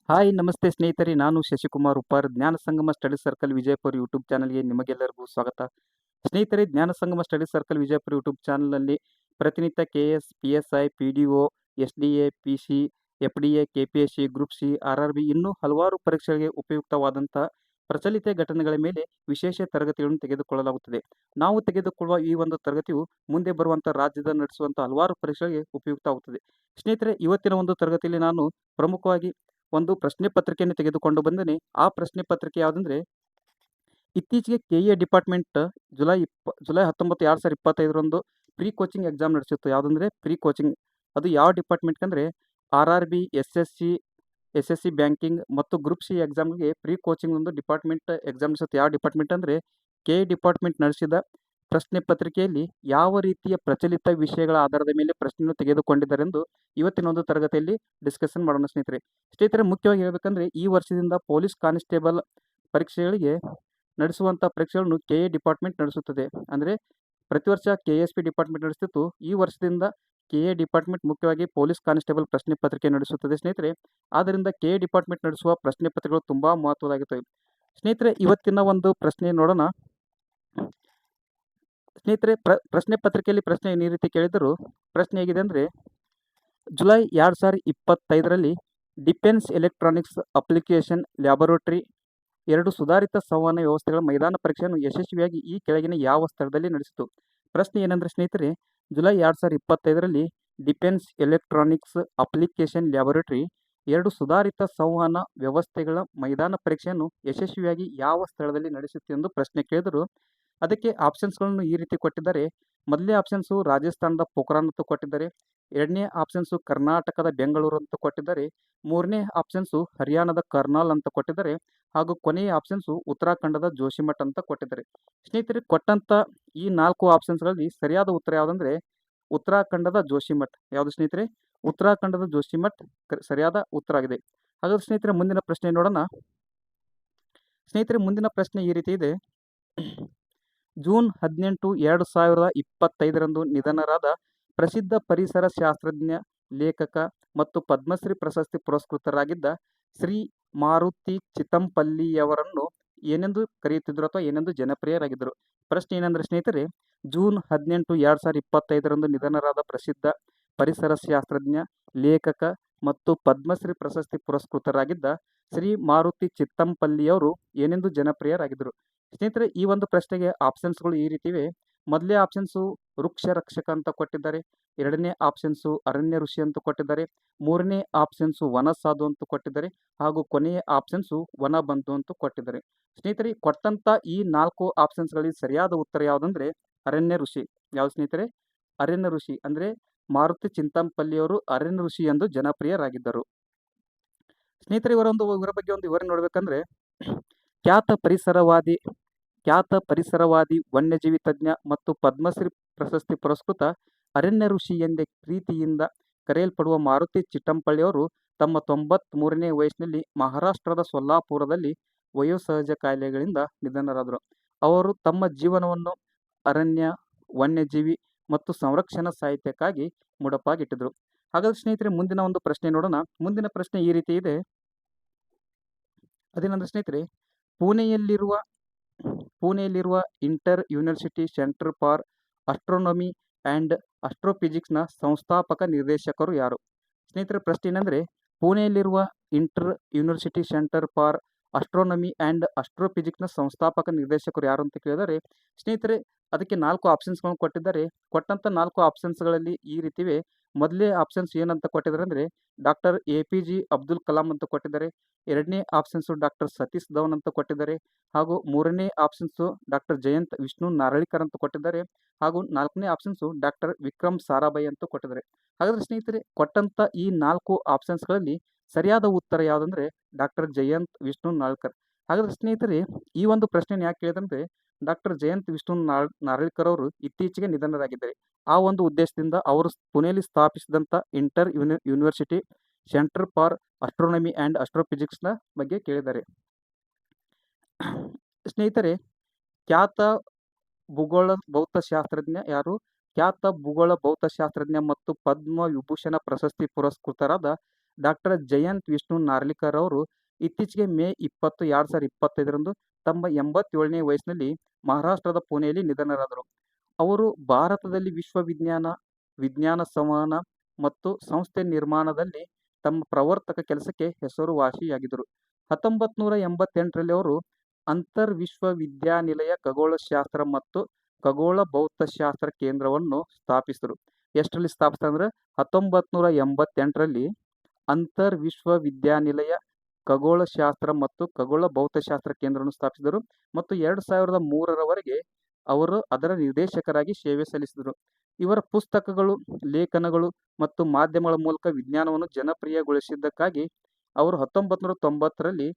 Hi ನಮಸ್ತೆ ಸ್ನೇಹಿತರೆ, ನಾನು ಶಶಿಕುಮಾರ್ ಉಪ್ಪಾರ್. ಜ್ಞಾನ ಸಂಗಮ ಸ್ಟಡಿ ಸರ್ಕಲ್ ವಿಜಯಪುರ ಯೂಟ್ಯೂಬ್ ಚಾನಲ್ಗೆ ನಿಮಗೆಲ್ಲರಿಗೂ ಸ್ವಾಗತ. ಸ್ನೇಹಿತರೆ, ಜ್ಞಾನ ಸಂಗಮ ಸ್ಟಡಿ ಸರ್ಕಲ್ ವಿಜಯಪುರ ಯೂಟ್ಯೂಬ್ ಚಾನಲ್ನಲ್ಲಿ ಪ್ರತಿನಿತ್ಯ KS, PSI, PDO, SDA, PC, FDA, KPSC, group C, RRB ಇನ್ನೂ ಹಲವಾರು ಪರೀಕ್ಷೆಗಳಿಗೆ ಉಪಯುಕ್ತವಾದಂಥ ಪ್ರಚಲಿತ ಘಟನೆಗಳ ಮೇಲೆ ವಿಶೇಷ ತರಗತಿಗಳನ್ನು ತೆಗೆದುಕೊಳ್ಳಲಾಗುತ್ತದೆ. ನಾವು ತೆಗೆದುಕೊಳ್ಳುವ ಈ ಒಂದು ತರಗತಿಯು ಮುಂದೆ ಬರುವಂಥ ರಾಜ್ಯದ ನಡೆಸುವಂಥ ಹಲವಾರು ಪರೀಕ್ಷೆಗಳಿಗೆ ಉಪಯುಕ್ತವಾಗುತ್ತದೆ. ಸ್ನೇಹಿತರೆ, ಇವತ್ತಿನ ಒಂದು ತರಗತಿಯಲ್ಲಿ ನಾನು ಪ್ರಮುಖವಾಗಿ ಒಂದು ಪ್ರಶ್ನೆ ಪತ್ರಿಕೆಯನ್ನು ತೆಗೆದುಕೊಂಡು ಬಂದೇನೆ. ಆ ಪ್ರಶ್ನೆ ಪತ್ರಿಕೆ ಯಾವುದಂದ್ರೆ, ಇತ್ತೀಚೆಗೆ KA ಡಿಪಾರ್ಟ್ಮೆಂಟ್ ಜುಲೈ 19, 2025ರಂದು ಪ್ರೀ ಕೋಚಿಂಗ್ ಎಕ್ಸಾಮ್ ನಡೆಸಿತ್ತು. ಯಾವುದಂದ್ರೆ ಪ್ರೀ ಕೋಚಿಂಗ್. ಅದು ಯಾವ ಡಿಪಾರ್ಟ್ಮೆಂಟ್ ಅಂದರೆ RRB, SSC ಬ್ಯಾಂಕಿಂಗ್ ಮತ್ತು ಗ್ರೂಪ್ ಸಿ ಎಕ್ಸಾಮ್ಗೆ ಪ್ರೀ ಕೋಚಿಂಗ್ ಒಂದು ಡಿಪಾರ್ಟ್ಮೆಂಟ್ ಎಕ್ಸಾಮ್ ನಡೆಸುತ್ತೆ. ಯಾವ ಡಿಪಾರ್ಟ್ಮೆಂಟ್ ಅಂದರೆ KA ಡಿಪಾರ್ಟ್ಮೆಂಟ್ ನಡೆಸಿದ ಪ್ರಶ್ನೆ ಪತ್ರಿಕೆಯಲ್ಲಿ ಯಾವ ರೀತಿಯ ಪ್ರಚಲಿತ ವಿಷಯಗಳ ಆಧಾರದ ಮೇಲೆ ಪ್ರಶ್ನೆಯನ್ನು ತೆಗೆದುಕೊಂಡಿದ್ದಾರೆಂದು ಇವತ್ತಿನ ಒಂದು ತರಗತಿಯಲ್ಲಿ ಡಿಸ್ಕಷನ್ ಮಾಡೋಣ ಸ್ನೇಹಿತರೆ. ಮುಖ್ಯವಾಗಿ ಹೇಳಬೇಕಂದ್ರೆ ಈ ವರ್ಷದಿಂದ ಪೊಲೀಸ್ ಕಾನ್ಸ್ಟೇಬಲ್ ಪರೀಕ್ಷೆಗಳಿಗೆ ನಡೆಸುವಂಥ ಪರೀಕ್ಷೆಗಳನ್ನು KA ಡಿಪಾರ್ಟ್ಮೆಂಟ್ ನಡೆಸುತ್ತದೆ. ಅಂದರೆ ಪ್ರತಿ ವರ್ಷ KSP ಡಿಪಾರ್ಟ್ಮೆಂಟ್ ನಡೆಸುತ್ತಿತ್ತು. ಈ ವರ್ಷದಿಂದ KA ಡಿಪಾರ್ಟ್ಮೆಂಟ್ ಮುಖ್ಯವಾಗಿ ಪೊಲೀಸ್ ಕಾನ್ಸ್ಟೇಬಲ್ ಪ್ರಶ್ನೆ ಪತ್ರಿಕೆ ನಡೆಸುತ್ತದೆ ಸ್ನೇಹಿತರೆ. ಆದ್ದರಿಂದ KA ಡಿಪಾರ್ಟ್ಮೆಂಟ್ ನಡೆಸುವ ಪ್ರಶ್ನೆ ಪತ್ರಿಕೆಗಳು ತುಂಬ ಮಹತ್ವದಾಗಿರ್ತವೆ. ಸ್ನೇಹಿತರೆ, ಇವತ್ತಿನ ಒಂದು ಪ್ರಶ್ನೆ ನೋಡೋಣ. ಸ್ನೇಹಿತರೆ, ಪ್ರಶ್ನೆ ಪತ್ರಿಕೆಯಲ್ಲಿ ಪ್ರಶ್ನೆ ಈ ರೀತಿ ಕೇಳಿದರು. ಪ್ರಶ್ನೆ ಹೇಗಿದೆ ಅಂದರೆ, ಜುಲೈ 2025ರಲ್ಲಿ ಡಿಫೆನ್ಸ್ ಎಲೆಕ್ಟ್ರಾನಿಕ್ಸ್ ಅಪ್ಲಿಕೇಶನ್ ಲ್ಯಾಬೊರೇಟರಿ 2 ಸುಧಾರಿತ ಸಂವಹನ ವ್ಯವಸ್ಥೆಗಳ ಮೈದಾನ ಪರೀಕ್ಷೆಯನ್ನು ಯಶಸ್ವಿಯಾಗಿ ಈ ಕೆಳಗಿನ ಯಾವ ಸ್ಥಳದಲ್ಲಿ ನಡೆಸಿತು? ಪ್ರಶ್ನೆ ಏನಂದರೆ ಸ್ನೇಹಿತರೆ, ಜುಲೈ 2025ರಲ್ಲಿ ಡಿಫೆನ್ಸ್ ಎಲೆಕ್ಟ್ರಾನಿಕ್ಸ್ ಅಪ್ಲಿಕೇಶನ್ ಲ್ಯಾಬೊರೇಟರಿ 2 ಸುಧಾರಿತ ಸಂವಹನ ವ್ಯವಸ್ಥೆಗಳ ಮೈದಾನ ಪರೀಕ್ಷೆಯನ್ನು ಯಶಸ್ವಿಯಾಗಿ ಯಾವ ಸ್ಥಳದಲ್ಲಿ ನಡೆಸಿತು ಎಂದು ಪ್ರಶ್ನೆ ಕೇಳಿದರು. ಅದಕ್ಕೆ ಆಪ್ಷನ್ಸ್ಗಳನ್ನು ಈ ರೀತಿ ಕೊಟ್ಟಿದ್ದಾರೆ. ಮೊದಲನೇ ಆಪ್ಷನ್ಸು ರಾಜಸ್ಥಾನದ ಪೋಖ್ರಾನ್ ಅಂತ ಕೊಟ್ಟಿದ್ದಾರೆ. ಎರಡನೇ ಆಪ್ಷನ್ಸು ಕರ್ನಾಟಕದ ಬೆಂಗಳೂರು ಅಂತ ಕೊಟ್ಟಿದ್ದಾರೆ. ಮೂರನೇ ಆಪ್ಷನ್ಸು ಹರಿಯಾಣದ ಕರ್ನಾಲ್ ಅಂತ ಕೊಟ್ಟಿದ್ದಾರೆ. ಹಾಗೂ ಕೊನೆಯ ಆಪ್ಷನ್ಸು ಉತ್ತರಾಖಂಡದ ಜೋಶಿಮಠ್ ಅಂತ ಕೊಟ್ಟಿದ್ದಾರೆ. ಸ್ನೇಹಿತರೆ, ಕೊಟ್ಟಂಥ ಈ 4 ಆಪ್ಷನ್ಸ್ಗಳಲ್ಲಿ ಸರಿಯಾದ ಉತ್ತರ ಯಾವುದಂದ್ರೆ ಉತ್ತರಾಖಂಡದ ಜೋಶಿಮಠ್. ಯಾವುದು ಸ್ನೇಹಿತರೆ? ಉತ್ತರಾಖಂಡದ ಜೋಶಿಮಠ್ ಸರಿಯಾದ ಉತ್ತರ ಆಗಿದೆ. ಹಾಗಾದ್ರೆ ಸ್ನೇಹಿತರೆ, ಮುಂದಿನ ಪ್ರಶ್ನೆ ನೋಡೋಣ. ಸ್ನೇಹಿತರೆ, ಮುಂದಿನ ಪ್ರಶ್ನೆ ಈ ರೀತಿ ಇದೆ. ಜೂನ್ 18, 2025ರಂದು ನಿಧನರಾದ ಪ್ರಸಿದ್ಧ ಪರಿಸರ ಶಾಸ್ತ್ರಜ್ಞ, ಲೇಖಕ ಮತ್ತು ಪದ್ಮಶ್ರೀ ಪ್ರಶಸ್ತಿ ಪುರಸ್ಕೃತರಾಗಿದ್ದ ಶ್ರೀ ಮಾರುತಿ ಚಿತ್ತಂಪಲ್ಲಿಯವರನ್ನು ಏನೆಂದು ಕರೆಯುತ್ತಿದ್ದರು ಅಥವಾ ಏನೆಂದು ಜನಪ್ರಿಯರಾಗಿದ್ದರು? ಪ್ರಶ್ನೆ ಏನಂದ್ರೆ ಸ್ನೇಹಿತರೆ, ಜೂನ್ 18, 2025ರಂದು ನಿಧನರಾದ ಪ್ರಸಿದ್ಧ ಪರಿಸರ ಶಾಸ್ತ್ರಜ್ಞ, ಲೇಖಕ ಮತ್ತು ಪದ್ಮಶ್ರೀ ಪ್ರಶಸ್ತಿ ಪುರಸ್ಕೃತರಾಗಿದ್ದ ಶ್ರೀ ಮಾರುತಿ ಚಿತ್ತಂಪಲ್ಲಿಯವರು ಏನೆಂದು ಜನಪ್ರಿಯರಾಗಿದ್ದರು? ಸ್ನೇಹಿತರೆ, ಈ ಒಂದು ಪ್ರಶ್ನೆಗೆ ಆಪ್ಷನ್ಸ್ಗಳು ಈ ರೀತಿ ಇವೆ. ಮೊದಲನೇ ಆಪ್ಷನ್ಸು ವೃಕ್ಷ ರಕ್ಷಕ ಅಂತ ಕೊಟ್ಟಿದ್ದಾರೆ. ಎರಡನೇ ಆಪ್ಷನ್ಸು ಅರಣ್ಯ ಋಷಿ ಅಂತ ಕೊಟ್ಟಿದ್ದಾರೆ. ಮೂರನೇ ಆಪ್ಷನ್ಸು ವನ ಸಾಧು ಅಂತ ಕೊಟ್ಟಿದ್ದಾರೆ. ಹಾಗೂ ಕೊನೆಯ ಆಪ್ಷನ್ಸು ವನ ಬಂಧು ಅಂತ ಕೊಟ್ಟಿದ್ದಾರೆ. ಸ್ನೇಹಿತರೆ, ಕೊಟ್ಟಂತ ಈ 4 ಆಪ್ಷನ್ಸ್ಗಳಿಗೆ ಸರಿಯಾದ ಉತ್ತರ ಯಾವುದಂದ್ರೆ ಅರಣ್ಯ ಋಷಿ. ಯಾವ್ದು ಸ್ನೇಹಿತರೆ? ಅರಣ್ಯ ಋಷಿ. ಅಂದ್ರೆ ಮಾರುತಿ ಚಿತ್ತಂಪಲ್ಲಿಯವರು ಅರಣ್ಯ ಋಷಿ ಎಂದು ಜನಪ್ರಿಯರಾಗಿದ್ದರು. ಸ್ನೇಹಿತರೆ, ಇವರ ಬಗ್ಗೆ ಒಂದು ವಿವರಣೆ ನೋಡ್ಬೇಕಂದ್ರೆ, ಖ್ಯಾತ ಪರಿಸರವಾದಿ, ವನ್ಯಜೀವಿ ತಜ್ಞ ಮತ್ತು ಪದ್ಮಶ್ರೀ ಪ್ರಶಸ್ತಿ ಪುರಸ್ಕೃತ ಅರಣ್ಯ ಋಷಿ ಎಂದೇ ಪ್ರೀತಿಯಿಂದ ಕರೆಯಲ್ಪಡುವ ಮಾರುತಿ ಚಿಟ್ಟಂಪಳ್ಳಿಯವರು ತಮ್ಮ 93ನೇ ವಯಸ್ಸಿನಲ್ಲಿ ಮಹಾರಾಷ್ಟ್ರದ ಸೊಲ್ಲಾಪುರದಲ್ಲಿ ವಯೋಸಹಜ ಕಾಯಿಲೆಗಳಿಂದ ನಿಧನರಾದರು. ಅವರು ತಮ್ಮ ಜೀವನವನ್ನು ಅರಣ್ಯ, ವನ್ಯಜೀವಿ ಮತ್ತು ಸಂರಕ್ಷಣಾ ಸಾಹಿತ್ಯಕ್ಕಾಗಿ ಮುಡುಪಾಗಿಟ್ಟಿದ್ರು. ಹಾಗಾದ್ರೆ ಸ್ನೇಹಿತರೆ, ಮುಂದಿನ ಒಂದು ಪ್ರಶ್ನೆ ನೋಡೋಣ. ಮುಂದಿನ ಪ್ರಶ್ನೆ ಈ ರೀತಿ ಇದೆ. ಅದೇನಂದ್ರೆ ಸ್ನೇಹಿತರೆ, ಪುಣೆಯಲ್ಲಿರುವ inter university centre for astronomy and ಆಸ್ಟ್ರೋಫಿಸಿಕ್ಸ್ನ ಸಂಸ್ಥಾಪಕ ನಿರ್ದೇಶಕರು ಯಾರು? ಸ್ನೇಹಿತರೆ, ಪ್ರಶ್ನೆ ಏನಂದರೆ, ಪುಣೆಯಲ್ಲಿರುವ inter university centre for astronomy and ಆಸ್ಟ್ರೋಫಿಸಿಕ್ಸ್ನ ಸಂಸ್ಥಾಪಕ ನಿರ್ದೇಶಕರು ಯಾರು ಅಂತ ಕೇಳಿದರೆ ಸ್ನೇಹಿತರೆ, ಅದಕ್ಕೆ 4 ಆಪ್ಷನ್ಸ್ಗಳನ್ನು ಕೊಟ್ಟಿದ್ದಾರೆ. ಕೊಟ್ಟಂಥ 4 ಆಪ್ಷನ್ಸ್ಗಳಲ್ಲಿ ಈ ರೀತಿವೆ. ಮೊದಲೇ ಆಪ್ಷನ್ಸ್ ಏನಂತ ಕೊಟ್ಟಿದ್ದಾರೆ ಅಂದರೆ ಡಾಕ್ಟರ್ APJ ಅಬ್ದುಲ್ ಕಲಾಂ ಅಂತ ಕೊಟ್ಟಿದ್ದಾರೆ. ಎರಡನೇ ಆಪ್ಷನ್ಸು ಡಾಕ್ಟರ್ ಸತೀಶ್ ಧವನ್ ಅಂತ ಕೊಟ್ಟಿದ್ದಾರೆ. ಹಾಗೂ ಮೂರನೇ ಆಪ್ಷನ್ಸು ಡಾಕ್ಟರ್ ಜಯಂತ್ ವಿಷ್ಣು ನಾರಳಿಕರ್ ಅಂತ ಕೊಟ್ಟಿದ್ದಾರೆ. ಹಾಗೂ 4ನೇ ಆಪ್ಷನ್ಸು ಡಾಕ್ಟರ್ ವಿಕ್ರಮ್ ಸಾರಾಭಾಯಿ ಅಂತ ಕೊಟ್ಟಿದ್ದಾರೆ. ಹಾಗಾದ್ರೆ ಸ್ನೇಹಿತರೆ, ಕೊಟ್ಟಂತ ಈ 4 ಆಪ್ಷನ್ಸ್ಗಳಲ್ಲಿ ಸರಿಯಾದ ಉತ್ತರ ಯಾವುದಂದ್ರೆ ಡಾಕ್ಟರ್ ಜಯಂತ್ ವಿಷ್ಣು ನಾರಳಿಕರ್. ಹಾಗಾದ್ರೆ ಸ್ನೇಹಿತರೆ, ಈ ಒಂದು ಪ್ರಶ್ನೆಯನ್ನು ಯಾಕೆ ಕೇಳಿದಂದ್ರೆ ಡಾಕ್ಟರ್ ಜಯಂತ್ ವಿಷ್ಣು ನಾರಳಿಕರ್ ಅವರು ಇತ್ತೀಚೆಗೆ ನಿಧನರಾಗಿದ್ದಾರೆ. ಆ ಒಂದು ಉದ್ದೇಶದಿಂದ ಅವರು ಪುಣೆಯಲ್ಲಿ ಸ್ಥಾಪಿಸಿದಂಥ inter university centre for astronomy and ಆಸ್ಟ್ರೋಫಿಸಿಕ್ಸ್ನ ಬಗ್ಗೆ ಕೇಳಿದ್ದಾರೆ. ಸ್ನೇಹಿತರೆ, ಖ್ಯಾತ ಭೂಗೋಳ ಭೌತಶಾಸ್ತ್ರಜ್ಞ ಯಾರು? ಖ್ಯಾತ ಭೂಗೋಳ ಭೌತಶಾಸ್ತ್ರಜ್ಞ ಮತ್ತು ಪದ್ಮ ವಿಭೂಷಣ ಪ್ರಶಸ್ತಿ ಪುರಸ್ಕೃತರಾದ ಡಾಕ್ಟರ್ ಜಯಂತ್ ವಿಷ್ಣು ನಾರ್ಲಿಕರ್ ಅವರು ಇತ್ತೀಚೆಗೆ ಮೇ 20, 2025ರಂದು ತಮ್ಮ 87ನೇ ವಯಸ್ಸಿನಲ್ಲಿ ಮಹಾರಾಷ್ಟ್ರದ ಪುಣೆಯಲ್ಲಿ ನಿಧನರಾದರು. ಅವರು ಭಾರತದಲ್ಲಿ ವಿಜ್ಞಾನ ಸಂವಹನ ಮತ್ತು ಸಂಸ್ಥೆ ನಿರ್ಮಾಣದಲ್ಲಿ ತಮ್ಮ ಪ್ರವರ್ತಕ ಕೆಲಸಕ್ಕೆ ಹೆಸರುವಾಸಿಯಾಗಿದ್ದರು. 1988ರಲ್ಲಿ ಅವರು ಅಂತರ್ ವಿಶ್ವವಿದ್ಯಾನಿಲಯ ಖಗೋಳಶಾಸ್ತ್ರ ಮತ್ತು ಖಗೋಳ ಭೌತಶಾಸ್ತ್ರ ಕೇಂದ್ರವನ್ನು ಸ್ಥಾಪಿಸಿದರು. ಎಷ್ಟರಲ್ಲಿ ಸ್ಥಾಪಿಸ್ತಾರೆ ಅಂದ್ರೆ 1988ರಲ್ಲಿ ಅಂತರ್ ವಿಶ್ವವಿದ್ಯಾನಿಲಯ ಖಗೋಳಶಾಸ್ತ್ರ ಮತ್ತು ಖಗೋಳ ಭೌತಶಾಸ್ತ್ರ ಕೇಂದ್ರವನ್ನು ಸ್ಥಾಪಿಸಿದರು ಮತ್ತು 2003ರವರೆಗೆ ಅವರು ಅದರ ನಿರ್ದೇಶಕರಾಗಿ ಸೇವೆ ಸಲ್ಲಿಸಿದರು. ಇವರ ಪುಸ್ತಕಗಳು, ಲೇಖನಗಳು ಮತ್ತು ಮಾಧ್ಯಮಗಳ ಮೂಲಕ ವಿಜ್ಞಾನವನ್ನು ಜನಪ್ರಿಯಗೊಳಿಸಿದ್ದಕ್ಕಾಗಿ ಅವರು 1999ರಲ್ಲಿ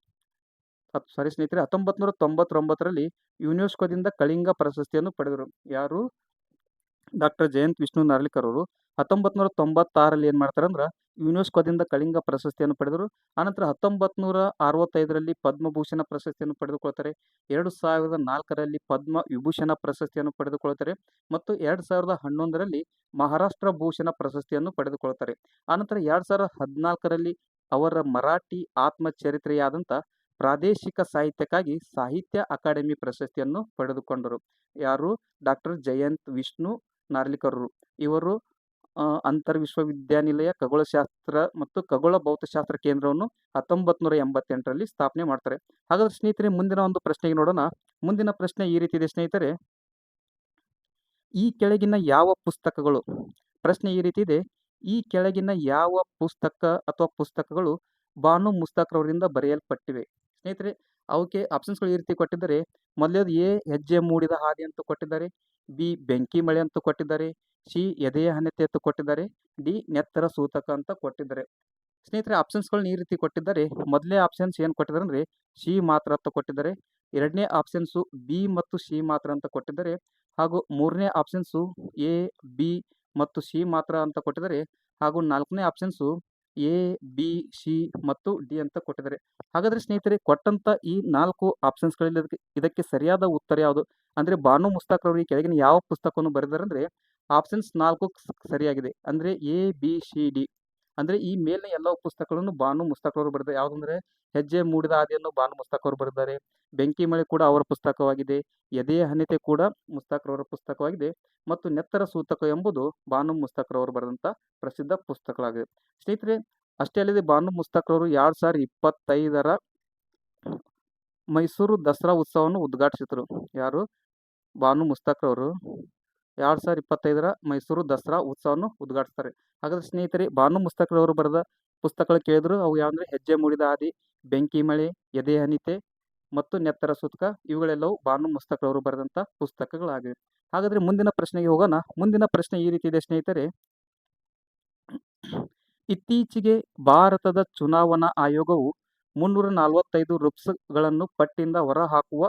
ಯುನೆಸ್ಕೋದಿಂದ ಕಳಿಂಗ ಪ್ರಶಸ್ತಿಯನ್ನು ಪಡೆದರು. ಯಾರು? ಡಾಕ್ಟರ್ ಜಯಂತ್ ವಿಷ್ಣು ನಾರ್ಲಿಕರ್ ಅವರು 1996ರಲ್ಲಿ ಏನು ಮಾಡ್ತಾರೆ ಅಂದ್ರೆ ಯುನೆಸ್ಕೋದಿಂದ ಕಳಿಂಗ ಪ್ರಶಸ್ತಿಯನ್ನು ಪಡೆದರು. ಆನಂತರ 1965ರಲ್ಲಿ ಪದ್ಮಭೂಷಣ ಪ್ರಶಸ್ತಿಯನ್ನು ಪಡೆದುಕೊಳ್ತಾರೆ. 2004ರಲ್ಲಿ ಪದ್ಮ ವಿಭೂಷಣ ಪ್ರಶಸ್ತಿಯನ್ನು ಪಡೆದುಕೊಳ್ತಾರೆ ಮತ್ತು 2011ರಲ್ಲಿ ಮಹಾರಾಷ್ಟ್ರ ಭೂಷಣ ಪ್ರಶಸ್ತಿಯನ್ನು ಪಡೆದುಕೊಳ್ತಾರೆ. ಆನಂತರ 2014ರಲ್ಲಿ ಅವರ ಮರಾಠಿ ಆತ್ಮಚರಿತ್ರೆಯಾದಂಥ ಪ್ರಾದೇಶಿಕ ಸಾಹಿತ್ಯಕ್ಕಾಗಿ ಸಾಹಿತ್ಯ ಅಕಾಡೆಮಿ ಪ್ರಶಸ್ತಿಯನ್ನು ಪಡೆದುಕೊಂಡರು. ಯಾರು? ಡಾಕ್ಟರ್ ಜಯಂತ್ ವಿಷ್ಣು ನಾರ್ಲಿಕರ್. ಇವರು ಅಂತರ್ ವಿಶ್ವವಿದ್ಯಾನಿಲಯ ಖಗೋಳಶಾಸ್ತ್ರ ಮತ್ತು ಖಗೋಳ ಭೌತಶಾಸ್ತ್ರ ಕೇಂದ್ರವನ್ನು 1988ರಲ್ಲಿ ಸ್ಥಾಪನೆ ಮಾಡ್ತಾರೆ. ಹಾಗಾದ್ರೆ ಸ್ನೇಹಿತರೆ, ಮುಂದಿನ ಒಂದು ಪ್ರಶ್ನೆಗೆ ನೋಡೋಣ. ಮುಂದಿನ ಪ್ರಶ್ನೆ ಈ ರೀತಿ ಇದೆ ಸ್ನೇಹಿತರೆ. ಈ ಕೆಳಗಿನ ಯಾವ ಪುಸ್ತಕಗಳು, ಪ್ರಶ್ನೆ ಈ ರೀತಿ ಇದೆ, ಈ ಕೆಳಗಿನ ಯಾವ ಪುಸ್ತಕ ಅಥವಾ ಪುಸ್ತಕಗಳು ಬಾನು ಮುಸ್ತಾಕ್ರವರಿಂದ ಬರೆಯಲ್ಪಟ್ಟಿವೆ? ಸ್ನೇಹಿತರೆ, ಅವಕ್ಕೆ ಆಪ್ಷನ್ಸ್ಗಳು ಈ ರೀತಿ ಕೊಟ್ಟಿದ್ದಾರೆ. ಮೊದಲೇದು ಎ ಹೆಜ್ಜೆ ಮೂಡಿದ ಹಾದಿ ಅಂತ ಕೊಟ್ಟಿದ್ದಾರೆ, ಬಿ ಬೆಂಕಿ ಮಳೆ ಅಂತ ಕೊಟ್ಟಿದ್ದಾರೆ, ಸಿ ಎದೆಯ ಹಣತೆ ಅಂತ ಕೊಟ್ಟಿದ್ದಾರೆ, ಡಿ ನೆತ್ತರ ಸೂತಕ ಅಂತ ಕೊಟ್ಟಿದ್ದಾರೆ. ಸ್ನೇಹಿತರೆ, ಆಪ್ಷನ್ಸ್ಗಳನ್ನ ಈ ರೀತಿ ಕೊಟ್ಟಿದ್ದಾರೆ. ಮೊದಲನೇ ಆಪ್ಷನ್ಸ್ ಏನು ಕೊಟ್ಟಿದ್ದಾರೆ ಅಂದರೆ ಸಿ ಮಾತ್ರ ಅಂತ ಕೊಟ್ಟಿದ್ದಾರೆ. ಎರಡನೇ ಆಪ್ಷನ್ಸು ಬಿ ಮತ್ತು ಸಿ ಮಾತ್ರ ಅಂತ ಕೊಟ್ಟಿದ್ದಾರೆ. ಹಾಗೂ ಮೂರನೇ ಆಪ್ಷನ್ಸು ಎ, ಬಿ ಮತ್ತು ಸಿ ಮಾತ್ರ ಅಂತ ಕೊಟ್ಟಿದ್ದಾರೆ. ಹಾಗೂ ನಾಲ್ಕನೇ ಆಪ್ಷನ್ಸು ಎ, ಬಿ, ಸಿ ಮತ್ತು ಡಿ ಅಂತ ಕೊಟ್ಟಿದ್ದಾರೆ. ಹಾಗಾದರೆ ಸ್ನೇಹಿತರೆ, ಕೊಟ್ಟಂಥ ಈ 4 ಆಪ್ಷನ್ಸ್ಗಳಲ್ಲಿ ಇದಕ್ಕೆ ಸರಿಯಾದ ಉತ್ತರ ಯಾವುದು ಅಂದರೆ ಬಾನು ಮುಸ್ತಾಕ್ರವರು ಈ ಕೆಳಗಿನ ಯಾವ ಪುಸ್ತಕವನ್ನು ಬರೆದಿದ್ದಾರೆ ಅಂದರೆ ಆಪ್ಷನ್ಸ್ 4 ಸರಿಯಾಗಿದೆ. ಅಂದರೆ ಎ, ಬಿ, ಸಿ, ಡಿ. ಅಂದರೆ ಈ ಮೇಲಿನ ಎಲ್ಲ ಪುಸ್ತಕಗಳನ್ನು ಬಾನು ಮುಸ್ತಾಕ್ರವರು ಬರೆದಿದ್ದಾರೆ. ಯಾವುದಂದ್ರೆ ಹೆಜ್ಜೆ ಮೂಡಿದ ಹಾದಿಯನ್ನು ಬಾನು ಮುಸ್ತಾಕ್ರವರು ಬರೆದಿದ್ದಾರೆ, ಬೆಂಕಿ ಮಳೆ ಕೂಡ ಅವರ ಪುಸ್ತಕವಾಗಿದೆ, ಎದೆಯ ಹನಿತೆ ಕೂಡ ಮುಸ್ತಾಕ್ರವರ ಪುಸ್ತಕವಾಗಿದೆ ಮತ್ತು ನೆತ್ತರ ಸೂತಕ ಎಂಬುದು ಬಾನು ಮುಸ್ತಾಕ್ರವರು ಬರೆದಂಥ ಪ್ರಸಿದ್ಧ ಪುಸ್ತಕಗಳಾಗಿದೆ. ಸ್ನೇಹಿತರೆ, ಅಷ್ಟೇ ಅಲ್ಲದೆ ಬಾನು ಮುಸ್ತಾಕ್ರವರು 2025ರ ಮೈಸೂರು ದಸರಾ ಉತ್ಸವವನ್ನು ಉದ್ಘಾಟಿಸಿದರು. ಯಾರು? ಬಾನು ಮುಸ್ತಾಕ್ರವರು 2025ರ ಮೈಸೂರು ದಸರಾ ಉತ್ಸವವನ್ನು ಉದ್ಘಾಟಿಸ್ತಾರೆ. ಹಾಗಾದ್ರೆ ಸ್ನೇಹಿತರೆ, ಬಾನು ಮುಸ್ತಾಕ್ರವರು ಬರೆದ ಪುಸ್ತಕಗಳು ಕೇಳಿದ್ರು ಅವು ಯಾವಂದ್ರೆ ಹೆಜ್ಜೆ ಮೂಡಿದ ಹಾದಿ, ಬೆಂಕಿ ಮಳೆ, ಎದೆಯ ಹನಿತೆ ಮತ್ತು ನೆತ್ತರ ಸೂತಕ, ಇವುಗಳೆಲ್ಲವೂ ಬಾನು ಮುಸ್ತಾಕ್ರವರು ಬರೆದಂಥ ಪುಸ್ತಕಗಳಾಗಿವೆ. ಹಾಗಾದ್ರೆ ಮುಂದಿನ ಪ್ರಶ್ನೆಗೆ ಹೋಗೋಣ. ಮುಂದಿನ ಪ್ರಶ್ನೆ ಈ ರೀತಿ ಇದೆ ಸ್ನೇಹಿತರೆ. ಇತ್ತೀಚೆಗೆ ಭಾರತದ ಚುನಾವಣಾ ಆಯೋಗವು 345 ರುಪ್ಸ್ಗಳನ್ನು ಪಟ್ಟಿಯಿಂದ ಹೊರಹಾಕುವ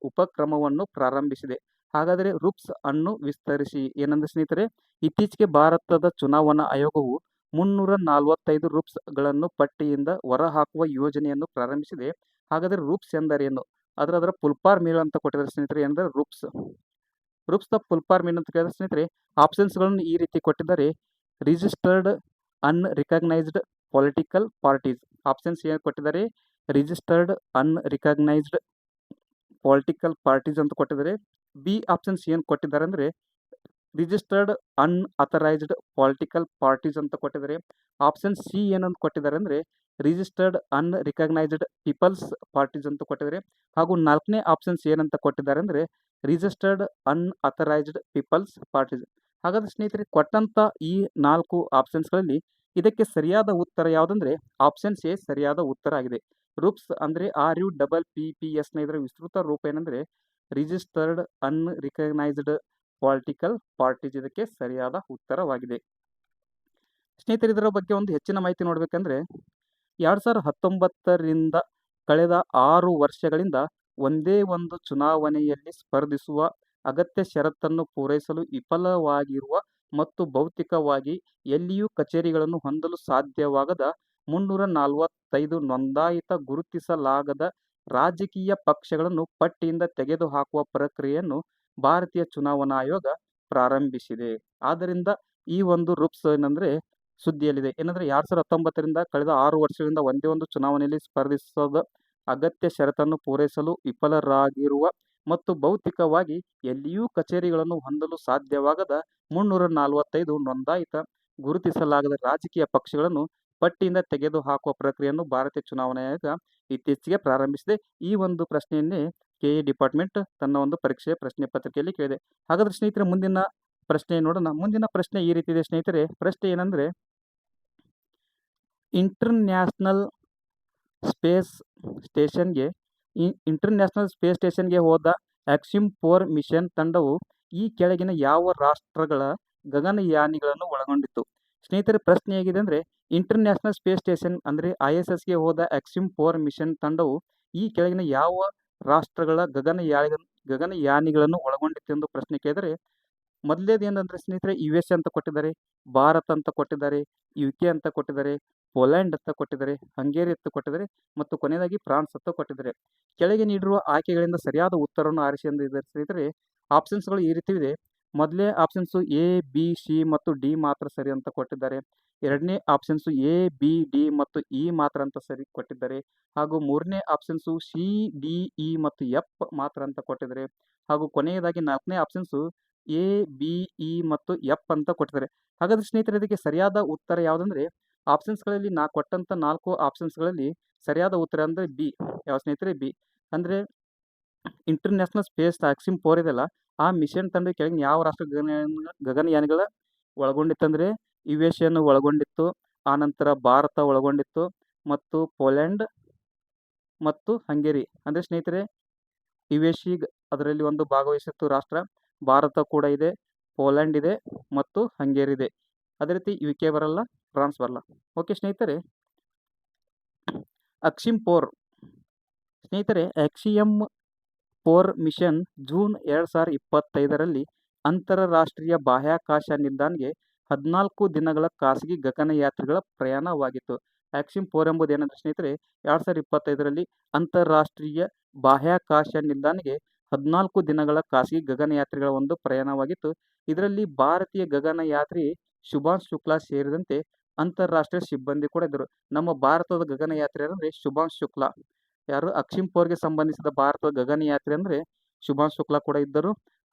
ಉಪಕ್ರಮವನ್ನು ಪ್ರಾರಂಭಿಸಿದೆ. ಹಾಗಾದರೆ ರುಪ್ಸ್ ಅನ್ನು ವಿಸ್ತರಿಸಿ. ಏನಂದ್ರೆ ಸ್ನೇಹಿತರೆ, ಇತ್ತೀಚೆಗೆ ಭಾರತದ ಚುನಾವಣಾ ಆಯೋಗವು 345 ರುಪ್ಸ್ಗಳನ್ನು ಪಟ್ಟಿಯಿಂದ ಹೊರಹಾಕುವ ಯೋಜನೆಯನ್ನು ಪ್ರಾರಂಭಿಸಿದೆ. ಹಾಗಾದರೆ ರುಪ್ಸ್ ಎಂದರೇನು? ಅದರ ಫುಲ್ಫಾರ್ಮ್ ಏನು ಅಂತ ಕೊಟ್ಟಿದ್ದಾರೆ ಸ್ನೇಹಿತರೆ. ಏನಂದ್ರೆ ರುಪ್ಸ್ ದ ಫುಲ್ಫಾರ್ಮ್ ಏನು ಅಂತ ಕೇಳಿದ್ರೆ ಸ್ನೇಹಿತರೆ, ಆಪ್ಷನ್ಸ್ಗಳನ್ನು ಈ ರೀತಿ ಕೊಟ್ಟಿದ್ದಾರೆ. Registered unrecognised political parties. Options ಏನು ಕೊಟ್ಟಿದ್ದಾರೆ? ರಿಜಿಸ್ಟರ್ಡ್ ಅನ್ರಿಕಗ್ನೈಸ್ಡ್ ಪೊಲಿಟಿಕಲ್ ಪಾರ್ಟೀಸ್ ಅಂತ ಕೊಟ್ಟಿದ್ದಾರೆ. ಬಿ ಆಪ್ಷನ್ಸ್ ಏನು ಕೊಟ್ಟಿದ್ದಾರೆ ಅಂದರೆ ರಿಜಿಸ್ಟರ್ಡ್ ಅನ್ಅಥರೈಸ್ಡ್ ಪೊಲಿಟಿಕಲ್ ಪಾರ್ಟೀಸ್ ಅಂತ ಕೊಟ್ಟಿದ್ದಾರೆ. ಆಪ್ಷನ್ ಸಿ ಏನಂತ ಕೊಟ್ಟಿದ್ದಾರೆ ಅಂದರೆ ರಿಜಿಸ್ಟರ್ಡ್ ಅನ್ರಿಕಗ್ನೈಸ್ಡ್ ಪೀಪಲ್ಸ್ ಪಾರ್ಟೀಸ್ ಅಂತ ಕೊಟ್ಟಿದ್ದಾರೆ. ಹಾಗೂ ನಾಲ್ಕನೇ ಆಪ್ಷನ್ಸ್ ಏನಂತ ಕೊಟ್ಟಿದ್ದಾರೆ ಅಂದರೆ ರಿಜಿಸ್ಟರ್ಡ್ ಅನ್ಅಥರೈಸ್ಡ್ ಪೀಪಲ್ಸ್ ಪಾರ್ಟೀಸ್. ಹಾಗಾದ್ರೆ ಸ್ನೇಹಿತರೆ, ಕೊಟ್ಟಂತ ಈ 4 ಆಪ್ಷನ್ಸ್ಗಳಲ್ಲಿ ಇದಕ್ಕೆ ಸರಿಯಾದ ಉತ್ತರ ಯಾವುದಂದ್ರೆ ಆಪ್ಷನ್ ಎ ಸರಿಯಾದ ಉತ್ತರ ಆಗಿದೆ. ರುಪ್ಸ್ ಅಂದರೆ RUPPS ಇದರ ವಿಸ್ತೃತ ರೂಪ ಏನಂದ್ರೆ ರಿಜಿಸ್ಟರ್ಡ್ ಅನ್ರಿಕಗ್ನೈಸ್ಡ್ ಪೊಲಿಟಿಕಲ್ ಪಾರ್ಟೀಸ್ ಇದಕ್ಕೆ ಸರಿಯಾದ ಉತ್ತರವಾಗಿದೆ. ಸ್ನೇಹಿತರೆ, ಇದರ ಬಗ್ಗೆ ಒಂದು ಹೆಚ್ಚಿನ ಮಾಹಿತಿ ನೋಡಬೇಕಂದ್ರೆ 2019ರಿಂದ ಕಳೆದ 6 ವರ್ಷಗಳಿಂದ ಒಂದೇ ಒಂದು ಚುನಾವಣೆಯಲ್ಲಿ ಸ್ಪರ್ಧಿಸುವ ಅಗತ್ಯ ಷರತ್ತನ್ನು ಪೂರೈಸಲು ವಿಫಲವಾಗಿರುವ ಮತ್ತು ಭೌತಿಕವಾಗಿ ಎಲ್ಲಿಯೂ ಕಚೇರಿಗಳನ್ನು ಹೊಂದಲು ಸಾಧ್ಯವಾಗದ 345 ನೋಂದಾಯಿತ ಗುರುತಿಸಲಾಗದ ರಾಜಕೀಯ ಪಕ್ಷಗಳನ್ನು ಪಟ್ಟಿಯಿಂದ ತೆಗೆದುಹಾಕುವ ಪ್ರಕ್ರಿಯೆಯನ್ನು ಭಾರತೀಯ ಚುನಾವಣಾ ಆಯೋಗ ಪ್ರಾರಂಭಿಸಿದೆ. ಆದ್ದರಿಂದ ಈ ಒಂದು ರುಪ್ಸ್ ಏನಂದ್ರೆ ಸುದ್ದಿಯಲ್ಲಿದೆ. ಏನಂದ್ರೆ 2019ರಿಂದ ಕಳೆದ 6 ವರ್ಷಗಳಿಂದ ಒಂದೇ ಒಂದು ಚುನಾವಣೆಯಲ್ಲಿ ಸ್ಪರ್ಧಿಸದ ಅಗತ್ಯ ಷರತ್ತನ್ನು ಪೂರೈಸಲು ವಿಫಲರಾಗಿರುವ ಮತ್ತು ಭೌತಿಕವಾಗಿ ಎಲ್ಲಿಯೂ ಕಚೇರಿಗಳನ್ನು ಹೊಂದಲು ಸಾಧ್ಯವಾಗದ 345 ನೋಂದಾಯಿತ ಗುರುತಿಸಲಾಗದ ರಾಜಕೀಯ ಪಕ್ಷಗಳನ್ನು ಪಟ್ಟಿಯಿಂದ ತೆಗೆದುಹಾಕುವ ಪ್ರಕ್ರಿಯೆಯನ್ನು ಭಾರತೀಯ ಚುನಾವಣಾ ಆಯೋಗ ಇತ್ತೀಚೆಗೆ ಪ್ರಾರಂಭಿಸಿದೆ. ಈ ಒಂದು ಪ್ರಶ್ನೆಯನ್ನೇ ಕೆಎ ಡಿಪಾರ್ಟ್ಮೆಂಟ್ ತನ್ನ ಒಂದು ಪರೀಕ್ಷೆಯ ಪ್ರಶ್ನೆ ಪತ್ರಿಕೆಯಲ್ಲಿ ಕೇಳಿದೆ. ಹಾಗಾದ್ರೆ ಸ್ನೇಹಿತರೆ ಮುಂದಿನ ಪ್ರಶ್ನೆ ನೋಡೋಣ. ಮುಂದಿನ ಪ್ರಶ್ನೆ ಈ ರೀತಿ ಇದೆ ಸ್ನೇಹಿತರೆ. ಪ್ರಶ್ನೆ ಏನಂದ್ರೆ, ಇಂಟರ್ನ್ಯಾಷನಲ್ ಸ್ಪೇಸ್ ಸ್ಟೇಷನ್ಗೆ ಹೋದ ಆಕ್ಸಿಮ್ 4 ಮಿಷನ್ ತಂಡವು ಈ ಕೆಳಗಿನ ಯಾವ ರಾಷ್ಟ್ರಗಳ ಗಗನಯಾನಿಗಳನ್ನು ಒಳಗೊಂಡಿತ್ತು? ಸ್ನೇಹಿತರೆ ಪ್ರಶ್ನೆ ಹೇಗಿದೆ ಅಂದರೆ, ಇಂಟರ್ನ್ಯಾಷನಲ್ ಸ್ಪೇಸ್ ಸ್ಟೇಷನ್ ಅಂದರೆ ISSಗೆ ಹೋದ ಆಕ್ಸಿಮ್ 4 ಮಿಷನ್ ತಂಡವು ಈ ಕೆಳಗಿನ ಯಾವ ರಾಷ್ಟ್ರಗಳ ಗಗನಯಾನಿಗಳನ್ನು ಒಳಗೊಂಡಿತ್ತು ಎಂದು ಪ್ರಶ್ನೆ ಕೇಳಿದರೆ, ಮೊದಲೇದು ಏನಂದ್ರೆ ಸ್ನೇಹಿತರೆ USA ಅಂತ ಕೊಟ್ಟಿದ್ದಾರೆ, ಭಾರತ ಅಂತ ಕೊಟ್ಟಿದ್ದಾರೆ, UK ಅಂತ ಕೊಟ್ಟಿದ್ದಾರೆ, ಪೋಲ್ಯಾಂಡ್ ಅಂತ ಕೊಟ್ಟಿದ್ದಾರೆ, ಹಂಗೇರಿ ಅಂತ ಕೊಟ್ಟಿದ್ದಾರೆ ಮತ್ತು ಕೊನೆಯದಾಗಿ ಫ್ರಾನ್ಸ್ ಅಂತ ಕೊಟ್ಟಿದ್ದಾರೆ. ಕೆಳಗೆ ನೀಡಿರುವ ಆಯ್ಕೆಗಳಿಂದ ಸರಿಯಾದ ಉತ್ತರವನ್ನು ಆರಿಸಿ ಎಂದಿದ್ದಾರೆ ಸ್ನೇಹಿತರೆ. ಆಪ್ಷನ್ಸ್ಗಳು ಈ ರೀತಿ ಇದೆ. ಮೊದಲನೇ ಆಪ್ಷನ್ಸು A, B, C ಮತ್ತು D ಮಾತ್ರ ಸರಿ ಅಂತ ಕೊಟ್ಟಿದ್ದಾರೆ. ಎರಡನೇ ಆಪ್ಷನ್ಸು A, B, D ಮತ್ತು E ಮಾತ್ರ ಅಂತ ಸರಿ ಕೊಟ್ಟಿದ್ದಾರೆ. ಹಾಗೂ ಮೂರನೇ ಆಪ್ಷನ್ಸು C, D, E ಮತ್ತು F ಮಾತ್ರ ಅಂತ ಕೊಟ್ಟಿದ್ದಾರೆ. ಹಾಗೂ ಕೊನೆಯದಾಗಿ ನಾಲ್ಕನೇ ಆಪ್ಷನ್ಸು A, B, E ಮತ್ತು F ಅಂತ ಕೊಟ್ಟಿದ್ದಾರೆ. ಹಾಗಾದ್ರೆ ಸ್ನೇಹಿತರೆ ಇದಕ್ಕೆ ಸರಿಯಾದ ಉತ್ತರ ಯಾವುದಂದ್ರೆ, ಆಪ್ಷನ್ಸ್ಗಳಲ್ಲಿ ಕೊಟ್ಟಂಥ 4 ಆಪ್ಷನ್ಸ್ಗಳಲ್ಲಿ ಸರಿಯಾದ ಉತ್ತರ ಅಂದರೆ B. ಯಾವ ಸ್ನೇಹಿತರೆ? B. ಅಂದರೆ ಇಂಟರ್ನ್ಯಾಷನಲ್ ಸ್ಪೇಸ್ ಆಕ್ಸಿಮ್ 4 ಇದೆಯಲ್ಲ, ಆ ಮಿಷನ್ ತಂಡ ಕೆಳಗಿನ ಯಾವ ರಾಷ್ಟ್ರ ಗಗನಯಾನಿಗಳ ಒಳಗೊಂಡಿತ್ತಂದರೆ USA ಒಳಗೊಂಡಿತ್ತು, ಆನಂತರ ಭಾರತ ಒಳಗೊಂಡಿತ್ತು ಮತ್ತು ಪೋಲ್ಯಾಂಡ್ ಮತ್ತು ಹಂಗೇರಿ. ಅಂದರೆ ಸ್ನೇಹಿತರೆ USA ಅದರಲ್ಲಿ ಒಂದು ಭಾಗವಹಿಸಿತ್ತು ರಾಷ್ಟ್ರ, ಭಾರತ ಕೂಡ ಇದೆ, ಪೋಲ್ಯಾಂಡ್ ಇದೆ ಮತ್ತು ಹಂಗೇರಿ ಇದೆ. ಅದೇ ರೀತಿ UK ಬರಲ್ಲ, ಫ್ರಾನ್ಸ್ ಬರಲ್ಲ. ಓಕೆ ಸ್ನೇಹಿತರೆ, ಆಕ್ಸಿಮ್ 4 ಸ್ನೇಹಿತರೆ ಆಕ್ಸಿಯಮ್ 4 ಮಿಷನ್ ಜೂನ್ 2025ರಲ್ಲಿ ಅಂತಾರಾಷ್ಟ್ರೀಯ ಬಾಹ್ಯಾಕಾಶ ನಿಲ್ದಾಣಕ್ಕೆ 14 ದಿನಗಳ ಖಾಸಗಿ ಗಗನಯಾತ್ರಿಗಳ ಪ್ರಯಾಣವಾಗಿತ್ತು. ಆಕ್ಸಿಮ್ 4 ಎಂಬುದು ಏನಂದ್ರೆ ಸ್ನೇಹಿತರೆ 2025ರಲ್ಲಿ ಅಂತಾರಾಷ್ಟ್ರೀಯ ಬಾಹ್ಯಾಕಾಶ ನಿಲ್ದಾಣಕ್ಕೆ 14 ದಿನಗಳ ಖಾಸಗಿ ಗಗನಯಾತ್ರಿಗಳ ಒಂದು ಪ್ರಯಾಣವಾಗಿತ್ತು. ಇದರಲ್ಲಿ ಭಾರತೀಯ ಗಗನಯಾತ್ರಿ ಶುಭಾಂಶು ಶುಕ್ಲಾ ಸೇರಿದಂತೆ ಅಂತಾರಾಷ್ಟ್ರೀಯ ಸಿಬ್ಬಂದಿ ಕೂಡ ಇದ್ದರು. ನಮ್ಮ ಭಾರತದ ಗಗನಯಾತ್ರಿ ಅಂದರೆ ಶುಭಾಂಶು ಶುಕ್ಲಾ. ಯಾರು? ಆಕ್ಸಿಮ್ 4ಗೆ ಸಂಬಂಧಿಸಿದ ಭಾರತದ ಗಗನಯಾತ್ರಿ ಅಂದರೆ ಶುಭಾಂಶು ಶುಕ್ಲಾ ಕೂಡ ಇದ್ದರು.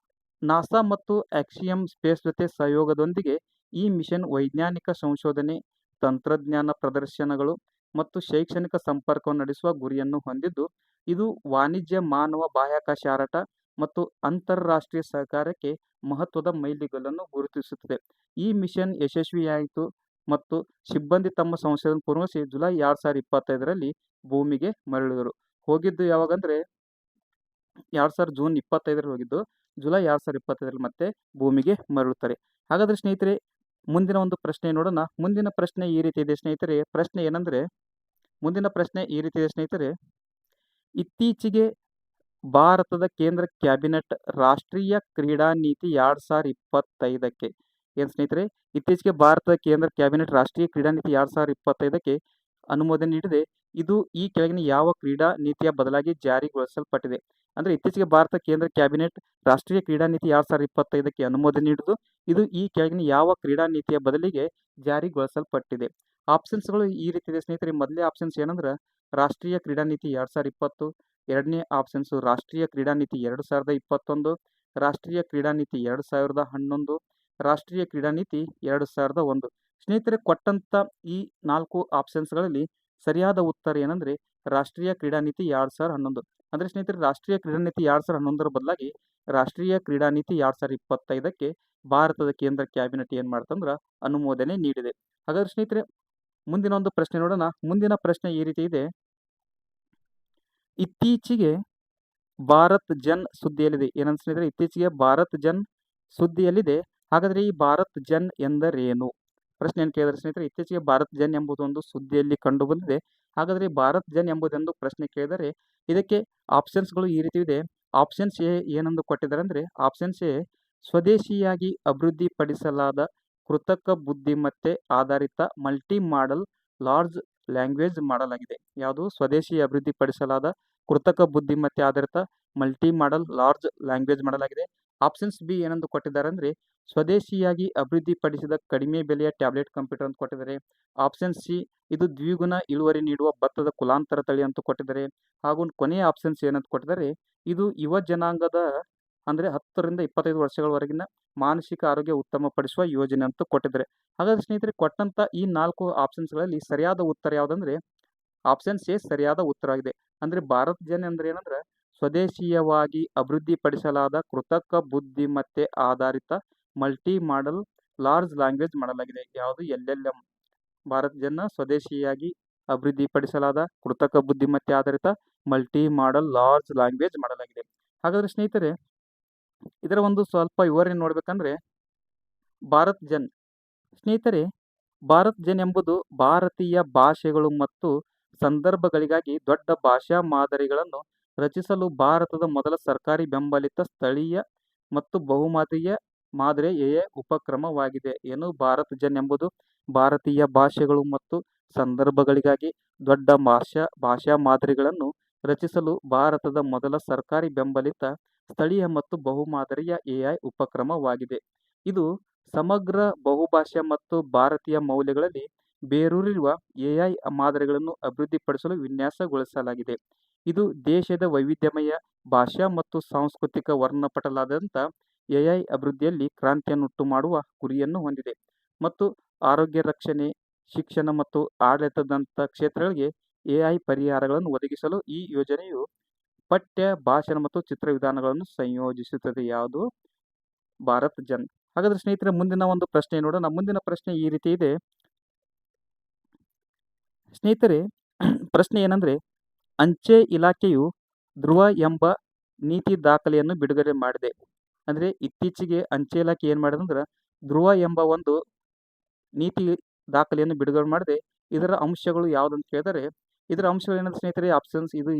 ನಾಸಾ ಮತ್ತು ಆಕ್ಸಿಯಮ್ ಸ್ಪೇಸ್ ಜೊತೆ ಸಹಯೋಗದೊಂದಿಗೆ ಈ ಮಿಷನ್ ವೈಜ್ಞಾನಿಕ ಸಂಶೋಧನೆ, ತಂತ್ರಜ್ಞಾನ ಪ್ರದರ್ಶನಗಳು ಮತ್ತು ಶೈಕ್ಷಣಿಕ ಸಂಪರ್ಕವನ್ನು ನಡೆಸುವ ಗುರಿಯನ್ನು ಹೊಂದಿದ್ದು, ಇದು ವಾಣಿಜ್ಯ ಮಾನವ ಬಾಹ್ಯಾಕಾಶ ಹಾರಾಟ ಮತ್ತು ಅಂತಾರಾಷ್ಟ್ರೀಯ ಸಹಕಾರಕ್ಕೆ ಮಹತ್ವದ ಮೈಲಿಗಲ್ಲನ್ನು ಗುರುತಿಸುತ್ತದೆ. ಈ ಮಿಷನ್ ಯಶಸ್ವಿಯಾಯಿತು ಮತ್ತು ಸಿಬ್ಬಂದಿ ತಮ್ಮ ಸಂಶೋಧನೆ ಪೂರ್ಣಗೊಳಿಸಿ ಜುಲೈ 2025ರಲ್ಲಿ ಭೂಮಿಗೆ ಮರಳಿದರು. ಹೋಗಿದ್ದು ಯಾವಾಗಂದ್ರೆ ಜೂನ್ 25ರಲ್ಲಿ ಹೋಗಿದ್ದು, ಜುಲೈ 2025ರಲ್ಲಿ ಮತ್ತೆ ಭೂಮಿಗೆ ಮರಳುತ್ತಾರೆ. ಹಾಗಾದ್ರೆ ಸ್ನೇಹಿತರೆ ಮುಂದಿನ ಒಂದು ಪ್ರಶ್ನೆ ನೋಡೋಣ. ಮುಂದಿನ ಪ್ರಶ್ನೆ ಈ ರೀತಿ ಇದೆ ಸ್ನೇಹಿತರೆ. ಮುಂದಿನ ಪ್ರಶ್ನೆ ಈ ರೀತಿ ಇದೆ ಸ್ನೇಹಿತರೆ. ಇತ್ತೀಚೆಗೆ ಭಾರತದ ಕೇಂದ್ರ ಕ್ಯಾಬಿನೆಟ್ ರಾಷ್ಟ್ರೀಯ ಕ್ರೀಡಾ ನೀತಿ 2025ಕ್ಕೆ ಏನು ಸ್ನೇಹಿತರೆ, ಇತ್ತೀಚೆಗೆ ಭಾರತದ ಕೇಂದ್ರ ಕ್ಯಾಬಿನೆಟ್ ರಾಷ್ಟ್ರೀಯ ಕ್ರೀಡಾ ನೀತಿ 2025ಕ್ಕೆ ಅನುಮೋದನೆ ನೀಡಿದೆ. ಇದು ಈ ಕೆಳಗಿನ ಯಾವ ಕ್ರೀಡಾ ನೀತಿಯ ಬದಲಾಗಿ ಜಾರಿಗೊಳಿಸಲ್ಪಟ್ಟಿದೆ? ಅಂದರೆ ಇತ್ತೀಚೆಗೆ ಭಾರತ ಕೇಂದ್ರ ಕ್ಯಾಬಿನೆಟ್ ರಾಷ್ಟ್ರೀಯ ಕ್ರೀಡಾ ನೀತಿ 2025ಕ್ಕೆ ಅನುಮೋದನೆ ನೀಡಿದ್ದು, ಇದು ಈ ಕೆಳಗಿನ ಯಾವ ಕ್ರೀಡಾ ನೀತಿಯ ಬದಲಿಗೆ ಜಾರಿಗೊಳಿಸಲ್ಪಟ್ಟಿದೆ? ಆಪ್ಷನ್ಸ್ಗಳು ಈ ರೀತಿ ಇದೆ ಸ್ನೇಹಿತರೆ. ಮೊದಲನೇ ಆಪ್ಷನ್ಸ್ ಏನಂದ್ರೆ ರಾಷ್ಟ್ರೀಯ ಕ್ರೀಡಾ ನೀತಿ 2020, ಎರಡನೇ ಆಪ್ಷನ್ಸು ರಾಷ್ಟ್ರೀಯ ಕ್ರೀಡಾ ನೀತಿ 2021, ರಾಷ್ಟ್ರೀಯ ಕ್ರೀಡಾ ನೀತಿ 2011, ರಾಷ್ಟ್ರೀಯ ಕ್ರೀಡಾ ನೀತಿ 2001. ಸ್ನೇಹಿತರೆ ಕೊಟ್ಟಂತ ಈ 4 ಆಪ್ಷನ್ಸ್ಗಳಲ್ಲಿ ಸರಿಯಾದ ಉತ್ತರ ಏನಂದ್ರೆ ರಾಷ್ಟ್ರೀಯ ಕ್ರೀಡಾ ನೀತಿ 2011. ಅಂದ್ರೆ ಸ್ನೇಹಿತರೆ ರಾಷ್ಟ್ರೀಯ ಕ್ರೀಡಾ ನೀತಿ 2011ರ ಬದಲಾಗಿ ರಾಷ್ಟ್ರೀಯ ಕ್ರೀಡಾ ನೀತಿ 2025ಕ್ಕೆ ಭಾರತದ ಕೇಂದ್ರ ಕ್ಯಾಬಿನೆಟ್ ಏನ್ ಮಾಡ್ತಂದ್ರ ಅನುಮೋದನೆ ನೀಡಿದೆ. ಹಾಗಾದ್ರೆ ಸ್ನೇಹಿತರೆ ಮುಂದಿನ ಒಂದು ಪ್ರಶ್ನೆ ನೋಡೋಣ. ಮುಂದಿನ ಪ್ರಶ್ನೆ ಈ ರೀತಿ ಇದೆ. ಇತ್ತೀಚೆಗೆ ಭಾರತ್ ಜನ್ ಸುದ್ದಿಯಲ್ಲಿದೆ. ಏನಂತ ಸ್ನೇಹಿತರೆ, ಇತ್ತೀಚೆಗೆ ಭಾರತ್ ಜನ್ ಸುದ್ದಿಯಲ್ಲಿದೆ. ಹಾಗಾದ್ರೆ ಈ ಭಾರತ್ ಜನ್ ಎಂದರೇನು? ಪ್ರಶ್ನೆ ಏನು ಕೇಳಿದ್ರೆ ಸ್ನೇಹಿತರೆ, ಇತ್ತೀಚೆಗೆ ಭಾರತ್ ಜನ್ ಎಂಬುದು ಒಂದು ಸುದ್ದಿಯಲ್ಲಿ ಕಂಡು ಬಂದಿದೆ. ಹಾಗಾದ್ರೆ ಭಾರತ್ ಜನ್ ಎಂಬುದೆಂದು ಪ್ರಶ್ನೆ ಕೇಳಿದರೆ ಇದಕ್ಕೆ ಆಪ್ಷನ್ಸ್ಗಳು ಈ ರೀತಿ ಇದೆ. ಆಪ್ಷನ್ಸ್ ಎ ಏನೆಂದು ಕೊಟ್ಟಿದ್ದಾರೆ ಅಂದರೆ, ಆಪ್ಷನ್ಸ್ ಎ ಸ್ವದೇಶಿಯಾಗಿ ಅಭಿವೃದ್ಧಿಪಡಿಸಲಾದ ಕೃತಕ ಬುದ್ಧಿಮತ್ತೆ ಆಧಾರಿತ ಮಲ್ಟಿ ಮಾಡೆಲ್ ಲಾರ್ಜ್ ಲ್ಯಾಂಗ್ವೇಜ್ ಮಾಡಲಾಗಿದೆ. ಯಾವುದು? ಸ್ವದೇಶಿ ಅಭಿವೃದ್ಧಿಪಡಿಸಲಾದ ಕೃತಕ ಬುದ್ಧಿಮತ್ತೆ ಆಧಾರಿತ ಮಲ್ಟಿ ಮಾಡೆಲ್ ಲಾರ್ಜ್ ಲ್ಯಾಂಗ್ವೇಜ್ ಮಾಡಲಾಗಿದೆ. ಆಪ್ಷನ್ಸ್ ಬಿ ಏನೆಂದು ಕೊಟ್ಟಿದ್ದಾರೆ ಅಂದರೆ ಸ್ವದೇಶಿಯಾಗಿ ಅಭಿವೃದ್ಧಿಪಡಿಸಿದ ಕಡಿಮೆ ಬೆಲೆಯ ಟ್ಯಾಬ್ಲೆಟ್ ಕಂಪ್ಯೂಟರ್ ಅಂತ ಕೊಟ್ಟಿದ್ದಾರೆ. ಆಪ್ಷನ್ ಸಿ ಇದು ದ್ವಿಗುಣ ಇಳುವರಿ ನೀಡುವ ಭತ್ತದ ಕುಲಾಂತರ ತಳಿ ಅಂತ ಕೊಟ್ಟಿದ್ದಾರೆ. ಹಾಗೂ ಕೊನೆಯ ಆಪ್ಷನ್ಸ್ ಏನಂತ ಕೊಟ್ಟಿದ್ದಾರೆ, ಇದು ಯುವ ಜನಾಂಗದ ಅಂದರೆ 10 ರಿಂದ 25 ವರ್ಷಗಳವರೆಗಿನ ಮಾನಸಿಕ ಆರೋಗ್ಯ ಉತ್ತಮಪಡಿಸುವ ಯೋಜನೆ ಅಂತ ಕೊಟ್ಟಿದ್ದಾರೆ. ಹಾಗಾದ್ರೆ ಸ್ನೇಹಿತರೆ ಕೊಟ್ಟಂತ ಈ 4 ಆಪ್ಷನ್ಸ್ಗಳಲ್ಲಿ ಸರಿಯಾದ ಉತ್ತರ ಯಾವುದಂದ್ರೆ ಆಪ್ಷನ್ ಸಿ ಸರಿಯಾದ ಉತ್ತರವಾಗಿದೆ. ಅಂದ್ರೆ ಭಾರತ್ ಜನ್ ಅಂದ್ರೆ ಏನಂದ್ರೆ ಸ್ವದೇಶೀಯವಾಗಿ ಅಭಿವೃದ್ಧಿಪಡಿಸಲಾದ ಕೃತಕ ಬುದ್ಧಿಮತ್ತೆ ಆಧಾರಿತ ಮಲ್ಟಿ ಮಾಡೆಲ್ ಲಾರ್ಜ್ ಲ್ಯಾಂಗ್ವೇಜ್ ಮಾಡಲಾಗಿದೆ. ಯಾವುದು LLM. ಭಾರತ್ ಜನ್ನ ಸ್ವದೇಶಿಯಾಗಿ ಅಭಿವೃದ್ಧಿಪಡಿಸಲಾದ ಕೃತಕ ಬುದ್ಧಿಮತ್ತೆ ಆಧಾರಿತ ಮಲ್ಟಿ ಮಾಡೆಲ್ ಲಾರ್ಜ್ ಲ್ಯಾಂಗ್ವೇಜ್ ಮಾಡಲಾಗಿದೆ. ಹಾಗಾದ್ರೆ ಸ್ನೇಹಿತರೆ ಇದರ ಒಂದು ಸ್ವಲ್ಪ ವಿವರಣೆ ನೋಡ್ಬೇಕಂದ್ರೆ ಭಾರತ್ ಜನ್ ಸ್ನೇಹಿತರೆ ಭಾರತ್ ಜನ್ ಎಂಬುದು ಭಾರತೀಯ ಭಾಷೆಗಳು ಮತ್ತು ಸಂದರ್ಭಗಳಿಗಾಗಿ ದೊಡ್ಡ ಭಾಷಾ ಮಾದರಿಗಳನ್ನು ರಚಿಸಲು ಭಾರತದ ಮೊದಲ ಸರ್ಕಾರಿ ಬೆಂಬಲಿತ ಸ್ಥಳೀಯ ಮತ್ತು ಬಹುಮಾದರಿಯ ಮಾದರಿಯ AI ಉಪಕ್ರಮವಾಗಿದೆ. ಏನು ಭಾರತ್ ಜನ್ ಎಂಬುದು ಭಾರತೀಯ ಭಾಷೆಗಳು ಮತ್ತು ಸಂದರ್ಭಗಳಿಗಾಗಿ ದೊಡ್ಡ ಭಾಷಾ ಮಾದರಿಗಳನ್ನು ರಚಿಸಲು ಭಾರತದ ಮೊದಲ ಸರ್ಕಾರಿ ಬೆಂಬಲಿತ ಸ್ಥಳೀಯ ಮತ್ತು ಬಹುಮಾದರಿಯ AI ಉಪಕ್ರಮವಾಗಿದೆ. ಇದು ಸಮಗ್ರ ಬಹುಭಾಷಾ ಮತ್ತು ಭಾರತೀಯ ಮೌಲ್ಯಗಳಲ್ಲಿ ಬೇರೂರಿರುವ AI ಮಾದರಿಗಳನ್ನು ಅಭಿವೃದ್ಧಿಪಡಿಸಲು ವಿನ್ಯಾಸಗೊಳಿಸಲಾಗಿದೆ. ಇದು ದೇಶದ ವೈವಿಧ್ಯಮಯ ಭಾಷಾ ಮತ್ತು ಸಾಂಸ್ಕೃತಿಕ ವರ್ಣಪಟಲಾದ್ಯಂತ AI ಅಭಿವೃದ್ಧಿಯಲ್ಲಿ ಕ್ರಾಂತಿಯನ್ನುಂಟು ಮಾಡುವ ಗುರಿಯನ್ನು ಹೊಂದಿದೆ ಮತ್ತು ಆರೋಗ್ಯ ರಕ್ಷಣೆ, ಶಿಕ್ಷಣ ಮತ್ತು ಆಡಳಿತದಂಥ ಕ್ಷೇತ್ರಗಳಿಗೆ AI ಪರಿಹಾರಗಳನ್ನು ಒದಗಿಸಲು ಈ ಯೋಜನೆಯು ಪಠ್ಯ, ಭಾಷಣ ಮತ್ತು ಚಿತ್ರ ವಿಧಾನಗಳನ್ನು ಸಂಯೋಜಿಸುತ್ತದೆ. ಯಾವುದು ಭಾರತ್ ಜನ್. ಹಾಗಾದ್ರೆ ಸ್ನೇಹಿತರೆ ಮುಂದಿನ ಒಂದು ಪ್ರಶ್ನೆ ನೋಡೋಣ. ಮುಂದಿನ ಪ್ರಶ್ನೆ ಈ ರೀತಿ ಇದೆ. ಸ್ನೇಹಿತರೆ ಪ್ರಶ್ನೆ ಏನಂದ್ರೆ ಅಂಚೆ ಇಲಾಖೆಯು ಧ್ರುವ ಎಂಬ ನೀತಿ ದಾಖಲೆಯನ್ನು ಬಿಡುಗಡೆ ಮಾಡಿದೆ. ಅಂದ್ರೆ ಇತ್ತೀಚೆಗೆ ಅಂಚೆ ಇಲಾಖೆ ಏನ್ ಮಾಡಿದೆ ಅಂದ್ರೆ ಧ್ರುವ ಎಂಬ ಒಂದು ನೀತಿ ದಾಖಲೆಯನ್ನು ಬಿಡುಗಡೆ ಮಾಡಿದೆ. ಇದರ ಅಂಶಗಳು ಯಾವುದಂತ ಕೇಳಿದರೆ ಇದರ ಅಂಶಗಳು ಏನಂತ ಸ್ನೇಹಿತರೆ ಆಪ್ಷನ್ಸ್ ಇದು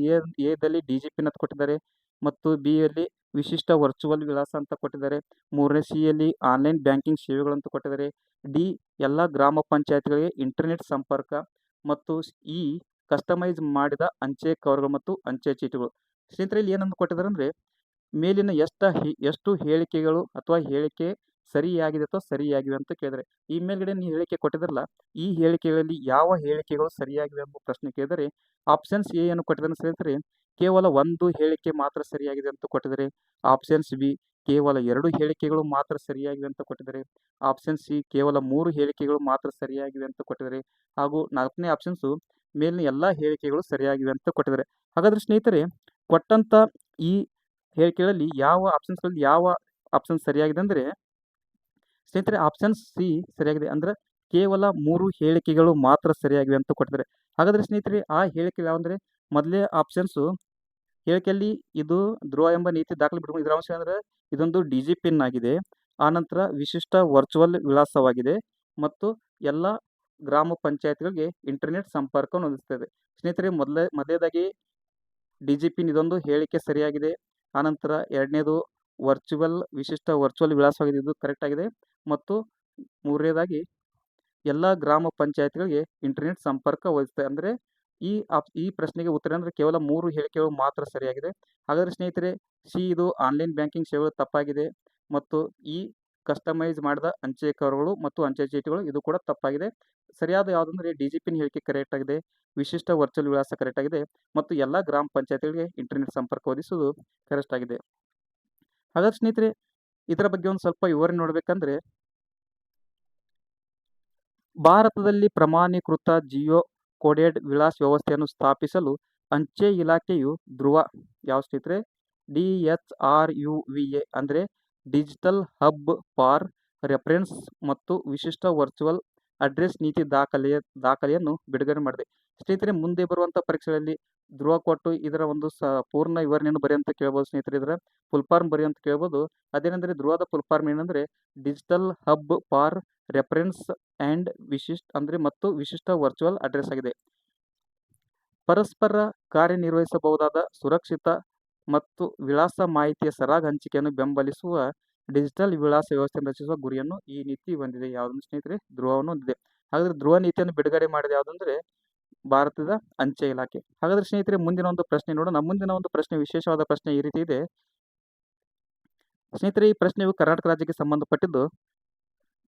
ಎದಲ್ಲಿ DGP ಅಂತ ಕೊಟ್ಟಿದ್ದಾರೆ ಮತ್ತು ಬಿ ಯಲ್ಲಿ ವಿಶಿಷ್ಟ ವರ್ಚುವಲ್ ವಿಳಾಸ ಅಂತ ಕೊಟ್ಟಿದ್ದಾರೆ. 3ನೇ ಸಿ ಯಲ್ಲಿ ಆನ್ಲೈನ್ ಬ್ಯಾಂಕಿಂಗ್ ಸೇವೆಗಳು ಅಂತ ಕೊಟ್ಟಿದ್ದಾರೆ. ಡಿ ಎಲ್ಲ ಗ್ರಾಮ ಪಂಚಾಯತ್ಗಳಿಗೆ ಇಂಟರ್ನೆಟ್ ಸಂಪರ್ಕ ಮತ್ತು ಈ ಕಸ್ಟಮೈಸ್ ಮಾಡಿದ ಅಂಚೆ ಕವರ್ಗಳು ಮತ್ತು ಅಂಚೆ ಚೀಟಿಗಳು. ಸ್ನೇಹಿತರೆ ಇಲ್ಲಿ ಏನಂತ ಕೊಟ್ಟಿದ್ದಾರೆ ಅಂದ್ರೆ ಮೇಲಿನ ಎಷ್ಟು ಹೇಳಿಕೆಗಳು ಅಥವಾ ಹೇಳಿಕೆ ಸರಿಯಾಗಿದೆ ಅಥವಾ ಸರಿಯಾಗಿವೆ ಅಂತ ಕೇಳಿದರೆ ಈ ಮೇಲ್ಗಡೆ ನೀವು ಹೇಳಿಕೆ ಕೊಟ್ಟಿದ್ರಲ್ಲ ಈ ಹೇಳಿಕೆಗಳಲ್ಲಿ ಯಾವ ಹೇಳಿಕೆಗಳು ಸರಿಯಾಗಿವೆ ಎಂಬ ಪ್ರಶ್ನೆ ಕೇಳಿದರೆ ಆಪ್ಷನ್ಸ್ ಎ ಅನ್ನು ಕೊಟ್ಟಿದ್ದಾರೆ ಸ್ನೇಹಿತರೆ ಕೇವಲ ಒಂದು ಹೇಳಿಕೆ ಮಾತ್ರ ಸರಿಯಾಗಿದೆ ಅಂತ ಕೊಟ್ಟಿದ್ದಾರೆ. ಆಪ್ಷನ್ಸ್ ಬಿ ಕೇವಲ 2 ಹೇಳಿಕೆಗಳು ಮಾತ್ರ ಸರಿಯಾಗಿವೆ ಅಂತ ಕೊಟ್ಟಿದ್ದಾರೆ. ಆಪ್ಷನ್ ಸಿ ಕೇವಲ 3 ಹೇಳಿಕೆಗಳು ಮಾತ್ರ ಸರಿಯಾಗಿವೆ ಅಂತ ಕೊಟ್ಟಿದ್ದಾರೆ. ಹಾಗೂ 4ನೇ ಆಪ್ಷನ್ಸು ಮೇಲಿನ ಎಲ್ಲ ಹೇಳಿಕೆಗಳು ಸರಿಯಾಗಿವೆ ಅಂತ ಕೊಟ್ಟಿದ್ದಾರೆ. ಹಾಗಾದ್ರೆ ಸ್ನೇಹಿತರೆ ಕೊಟ್ಟಂತ ಈ ಹೇಳಿಕೆಗಳಲ್ಲಿ ಯಾವ ಆಪ್ಷನ್ ಸರಿಯಾಗಿದೆ ಅಂದ್ರೆ ಸ್ನೇಹಿತರೆ ಆಪ್ಷನ್ ಸಿ ಸರಿಯಾಗಿದೆ. ಅಂದ್ರೆ ಕೇವಲ 3 ಹೇಳಿಕೆಗಳು ಮಾತ್ರ ಸರಿಯಾಗಿವೆ ಅಂತ ಕೊಟ್ಟಿದ್ದಾರೆ. ಹಾಗಾದ್ರೆ ಸ್ನೇಹಿತರೆ ಆ ಹೇಳಿಕೆ ಯಾವಂದ್ರೆ ಮೊದಲೇ ಆಪ್ಷನ್ಸು ಹೇಳಿಕೆಯಲ್ಲಿ ಇದು ಧ್ರುವ ಎಂಬ ನೀತಿ ದಾಖಲೆ ಬಿಟ್ಟು ಇದರ ಅಂಶ ಅಂದ್ರೆ ಇದೊಂದು DGP ಆಗಿದೆ. ಆನಂತರ ವಿಶಿಷ್ಟ ವರ್ಚುವಲ್ ವಿಳಾಸವಾಗಿದೆ ಮತ್ತು ಎಲ್ಲ ಗ್ರಾಮ ಪಂಚಾಯತ್ಗಳಿಗೆ ಇಂಟರ್ನೆಟ್ ಸಂಪರ್ಕವನ್ನು ಒದಗಿಸುತ್ತದೆ. ಸ್ನೇಹಿತರೆ ಮೊದಲೇದಾಗಿ DGP ಇದೊಂದು ಹೇಳಿಕೆ ಸರಿಯಾಗಿದೆ. ಆನಂತರ ಎರಡನೇದು ವಿಶಿಷ್ಟ ವರ್ಚುವಲ್ ವಿಳಾಸವಾಗಿದೆ, ಇದು ಕರೆಕ್ಟ್ ಆಗಿದೆ. ಮತ್ತು ಮೂರನೇದಾಗಿ ಎಲ್ಲ ಗ್ರಾಮ ಪಂಚಾಯತ್ಗಳಿಗೆ ಇಂಟರ್ನೆಟ್ ಸಂಪರ್ಕ ಒದಗಿಸುತ್ತೆ. ಅಂದರೆ ಈ ಪ್ರಶ್ನೆಗೆ ಉತ್ತರ ಅಂದರೆ ಕೇವಲ 3 ಹೇಳಿಕೆಗಳು ಮಾತ್ರ ಸರಿಯಾಗಿದೆ. ಹಾಗಾದರೆ ಸ್ನೇಹಿತರೆ ಸಿ ಇದು ಆನ್ಲೈನ್ ಬ್ಯಾಂಕಿಂಗ್ ಸೇವೆಗಳು ತಪ್ಪಾಗಿದೆ ಮತ್ತು ಈ ಕಸ್ಟಮೈಸ್ ಮಾಡಿದ ಅಂಚೆ ಕವರ್ಗಳು ಮತ್ತು ಅಂಚೆ ಚೀಟಿಗಳು ಇದು ಕೂಡ ತಪ್ಪಾಗಿದೆ. ಸರಿಯಾದ ಯಾವುದಂದ್ರೆ DGP ಹೇಳಿಕೆ ಕರೆಕ್ಟ್ ಆಗಿದೆ, ವಿಶಿಷ್ಟ ವರ್ಚುವಲ್ ವಿಳಾಸ ಕರೆಕ್ಟ್ ಆಗಿದೆ ಮತ್ತು ಎಲ್ಲ ಗ್ರಾಮ ಪಂಚಾಯತ್ಗಳಿಗೆ ಇಂಟರ್ನೆಟ್ ಸಂಪರ್ಕ ಒದಗಿಸುವುದು ಕರೆಕ್ಟ್ ಆಗಿದೆ. ಹಾಗಾದ್ರೆ ಸ್ನೇಹಿತರೆ ಇದರ ಬಗ್ಗೆ ಒಂದು ಸ್ವಲ್ಪ ವಿವರಣೆ ನೋಡಬೇಕಂದ್ರೆ ಭಾರತದಲ್ಲಿ ಪ್ರಮಾಣೀಕೃತ ಜಿಯೋ ಕೋಡೆಡ್ ವಿಳಾಸ ವ್ಯವಸ್ಥೆಯನ್ನು ಸ್ಥಾಪಿಸಲು ಅಂಚೆ ಇಲಾಖೆಯು ಧ್ರುವ ಯಾವ ಸ್ನೇಹಿತರೆ DHRUVA ಅಂದರೆ ಡಿಜಿಟಲ್ ಹಬ್ ಫಾರ್ ರೆಫರೆನ್ಸ್ ಮತ್ತು ವಿಶಿಷ್ಟ ವರ್ಚುವಲ್ ಅಡ್ರೆಸ್ ನೀತಿ ದಾಖಲೆಯನ್ನು ಬಿಡುಗಡೆ ಮಾಡಿದೆ. ಸ್ನೇಹಿತರೆ ಮುಂದೆ ಬರುವಂಥ ಪರೀಕ್ಷೆಗಳಲ್ಲಿ ಧ್ರುವ ಕೊಟ್ಟು ಇದರ ಒಂದು ಪೂರ್ಣ ವಿವರಣೆಯನ್ನು ಬರೆಯಂತ ಕೇಳ್ಬೋದು ಸ್ನೇಹಿತರೆ. ಇದರ ಫುಲ್ ಫಾರ್ಮ್ ಬರಿ ಅಂತ ಕೇಳ್ಬೋದು. ಅದೇನೆಂದರೆ ಧ್ರುವದ ಫುಲ್ ಫಾರ್ಮ್ ಏನಂದ್ರೆ digital hub for reference and ವಿಶಿಷ್ಟ ವರ್ಚುವಲ್ ಅಡ್ರೆಸ್ ಆಗಿದೆ. ಪರಸ್ಪರ ಕಾರ್ಯನಿರ್ವಹಿಸಬಹುದಾದ ಸುರಕ್ಷಿತ ಮತ್ತು ವಿಳಾಸ ಮಾಹಿತಿಯ ಸರಾಗ ಹಂಚಿಕೆಯನ್ನು ಬೆಂಬಲಿಸುವ ಡಿಜಿಟಲ್ ವಿಳಾಸ ವ್ಯವಸ್ಥೆಯನ್ನು ರಚಿಸುವ ಗುರಿಯನ್ನು ಈ ನೀತಿ ಹೊಂದಿದೆ. ಯಾವುದನ್ನು ಸ್ನೇಹಿತರೆ ಧ್ರುವವನ್ನು ಹೊಂದಿದೆ. ಹಾಗಾದ್ರೆ ಧ್ರುವ ನೀತಿಯನ್ನು ಬಿಡುಗಡೆ ಮಾಡಿದ ಯಾವುದಂದ್ರೆ ಭಾರತದ ಅಂಚೆ ಇಲಾಖೆ. ಹಾಗಾದ್ರೆ ಸ್ನೇಹಿತರೆ ಮುಂದಿನ ಒಂದು ಪ್ರಶ್ನೆ ನೋಡೋಣ. ಮುಂದಿನ ಒಂದು ಪ್ರಶ್ನೆ ವಿಶೇಷವಾದ ಪ್ರಶ್ನೆ ಈ ರೀತಿ ಇದೆ. ಸ್ನೇಹಿತರೆ ಈ ಪ್ರಶ್ನೆಯು ಕರ್ನಾಟಕ ರಾಜ್ಯಕ್ಕೆ ಸಂಬಂಧಪಟ್ಟಿದ್ದು.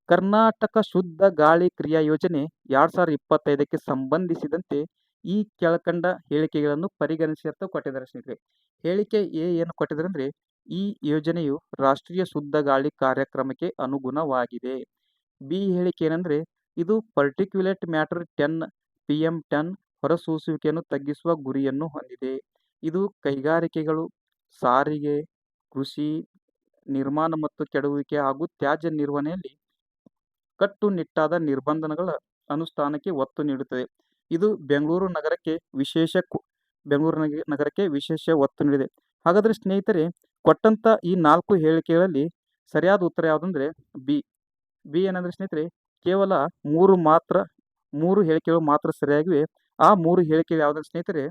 ಕರ್ನಾಟಕ ಶುದ್ಧ ಗಾಳಿ ಕ್ರಿಯಾ ಯೋಜನೆ 2025ಕ್ಕೆ ಸಂಬಂಧಿಸಿದಂತೆ ಈ ಕೆಳಕಂಡ ಹೇಳಿಕೆಗಳನ್ನು ಪರಿಗಣಿಸಿ ಅಂತ ಕೊಟ್ಟಿದ್ದಾರೆ ಸ್ನೇಹಿತರೆ. ಹೇಳಿಕೆ ಎ ಏನು ಕೊಟ್ಟಿದ್ದಾರೆ ಅಂದ್ರೆ, ಈ ಯೋಜನೆಯು ರಾಷ್ಟ್ರೀಯ ಶುದ್ಧ ಗಾಳಿ ಕಾರ್ಯಕ್ರಮಕ್ಕೆ ಅನುಗುಣವಾಗಿದೆ. ಬಿ ಹೇಳಿಕೆ ಏನಂದ್ರೆ, ಇದು ಪರ್ಟಿಕ್ಯುಲೇಟ್ ಮ್ಯಾಟರ್ 10 PM10 ಹೊರಸೂಸುವಿಕೆಯನ್ನು ತಗ್ಗಿಸುವ ಗುರಿಯನ್ನು ಹೊಂದಿದೆ. ಇದು ಕೈಗಾರಿಕೆಗಳು, ಸಾರಿಗೆ, ಕೃಷಿ, ನಿರ್ಮಾಣ ಮತ್ತು ಕೆಡವುವಿಕೆ ಹಾಗೂ ತ್ಯಾಜ್ಯ ನಿರ್ವಹಣೆಯಲ್ಲಿ ಕಟ್ಟುನಿಟ್ಟಾದ ನಿರ್ಬಂಧಗಳ ಅನುಷ್ಠಾನಕ್ಕೆ ಒತ್ತು ನೀಡುತ್ತದೆ. ಇದು ಬೆಂಗಳೂರು ನಗರಕ್ಕೆ ವಿಶೇಷ ಒತ್ತು ನೀಡಿದೆ. ಹಾಗಾದ್ರೆ ಸ್ನೇಹಿತರೆ ಕೊಟ್ಟಂತ ಈ 4 ಹೇಳಿಕೆಗಳಲ್ಲಿ ಸರಿಯಾದ ಉತ್ತರ ಯಾವುದಂದ್ರೆ ಬಿ. ಏನಂದ್ರೆ ಸ್ನೇಹಿತರೆ ಕೇವಲ 3 ಹೇಳಿಕೆಗಳು ಮಾತ್ರ ಸರಿಯಾಗಿವೆ. ಆ 3 ಹೇಳಿಕೆಗಳು ಯಾವುದಂದ್ರೆ ಸ್ನೇಹಿತರೆ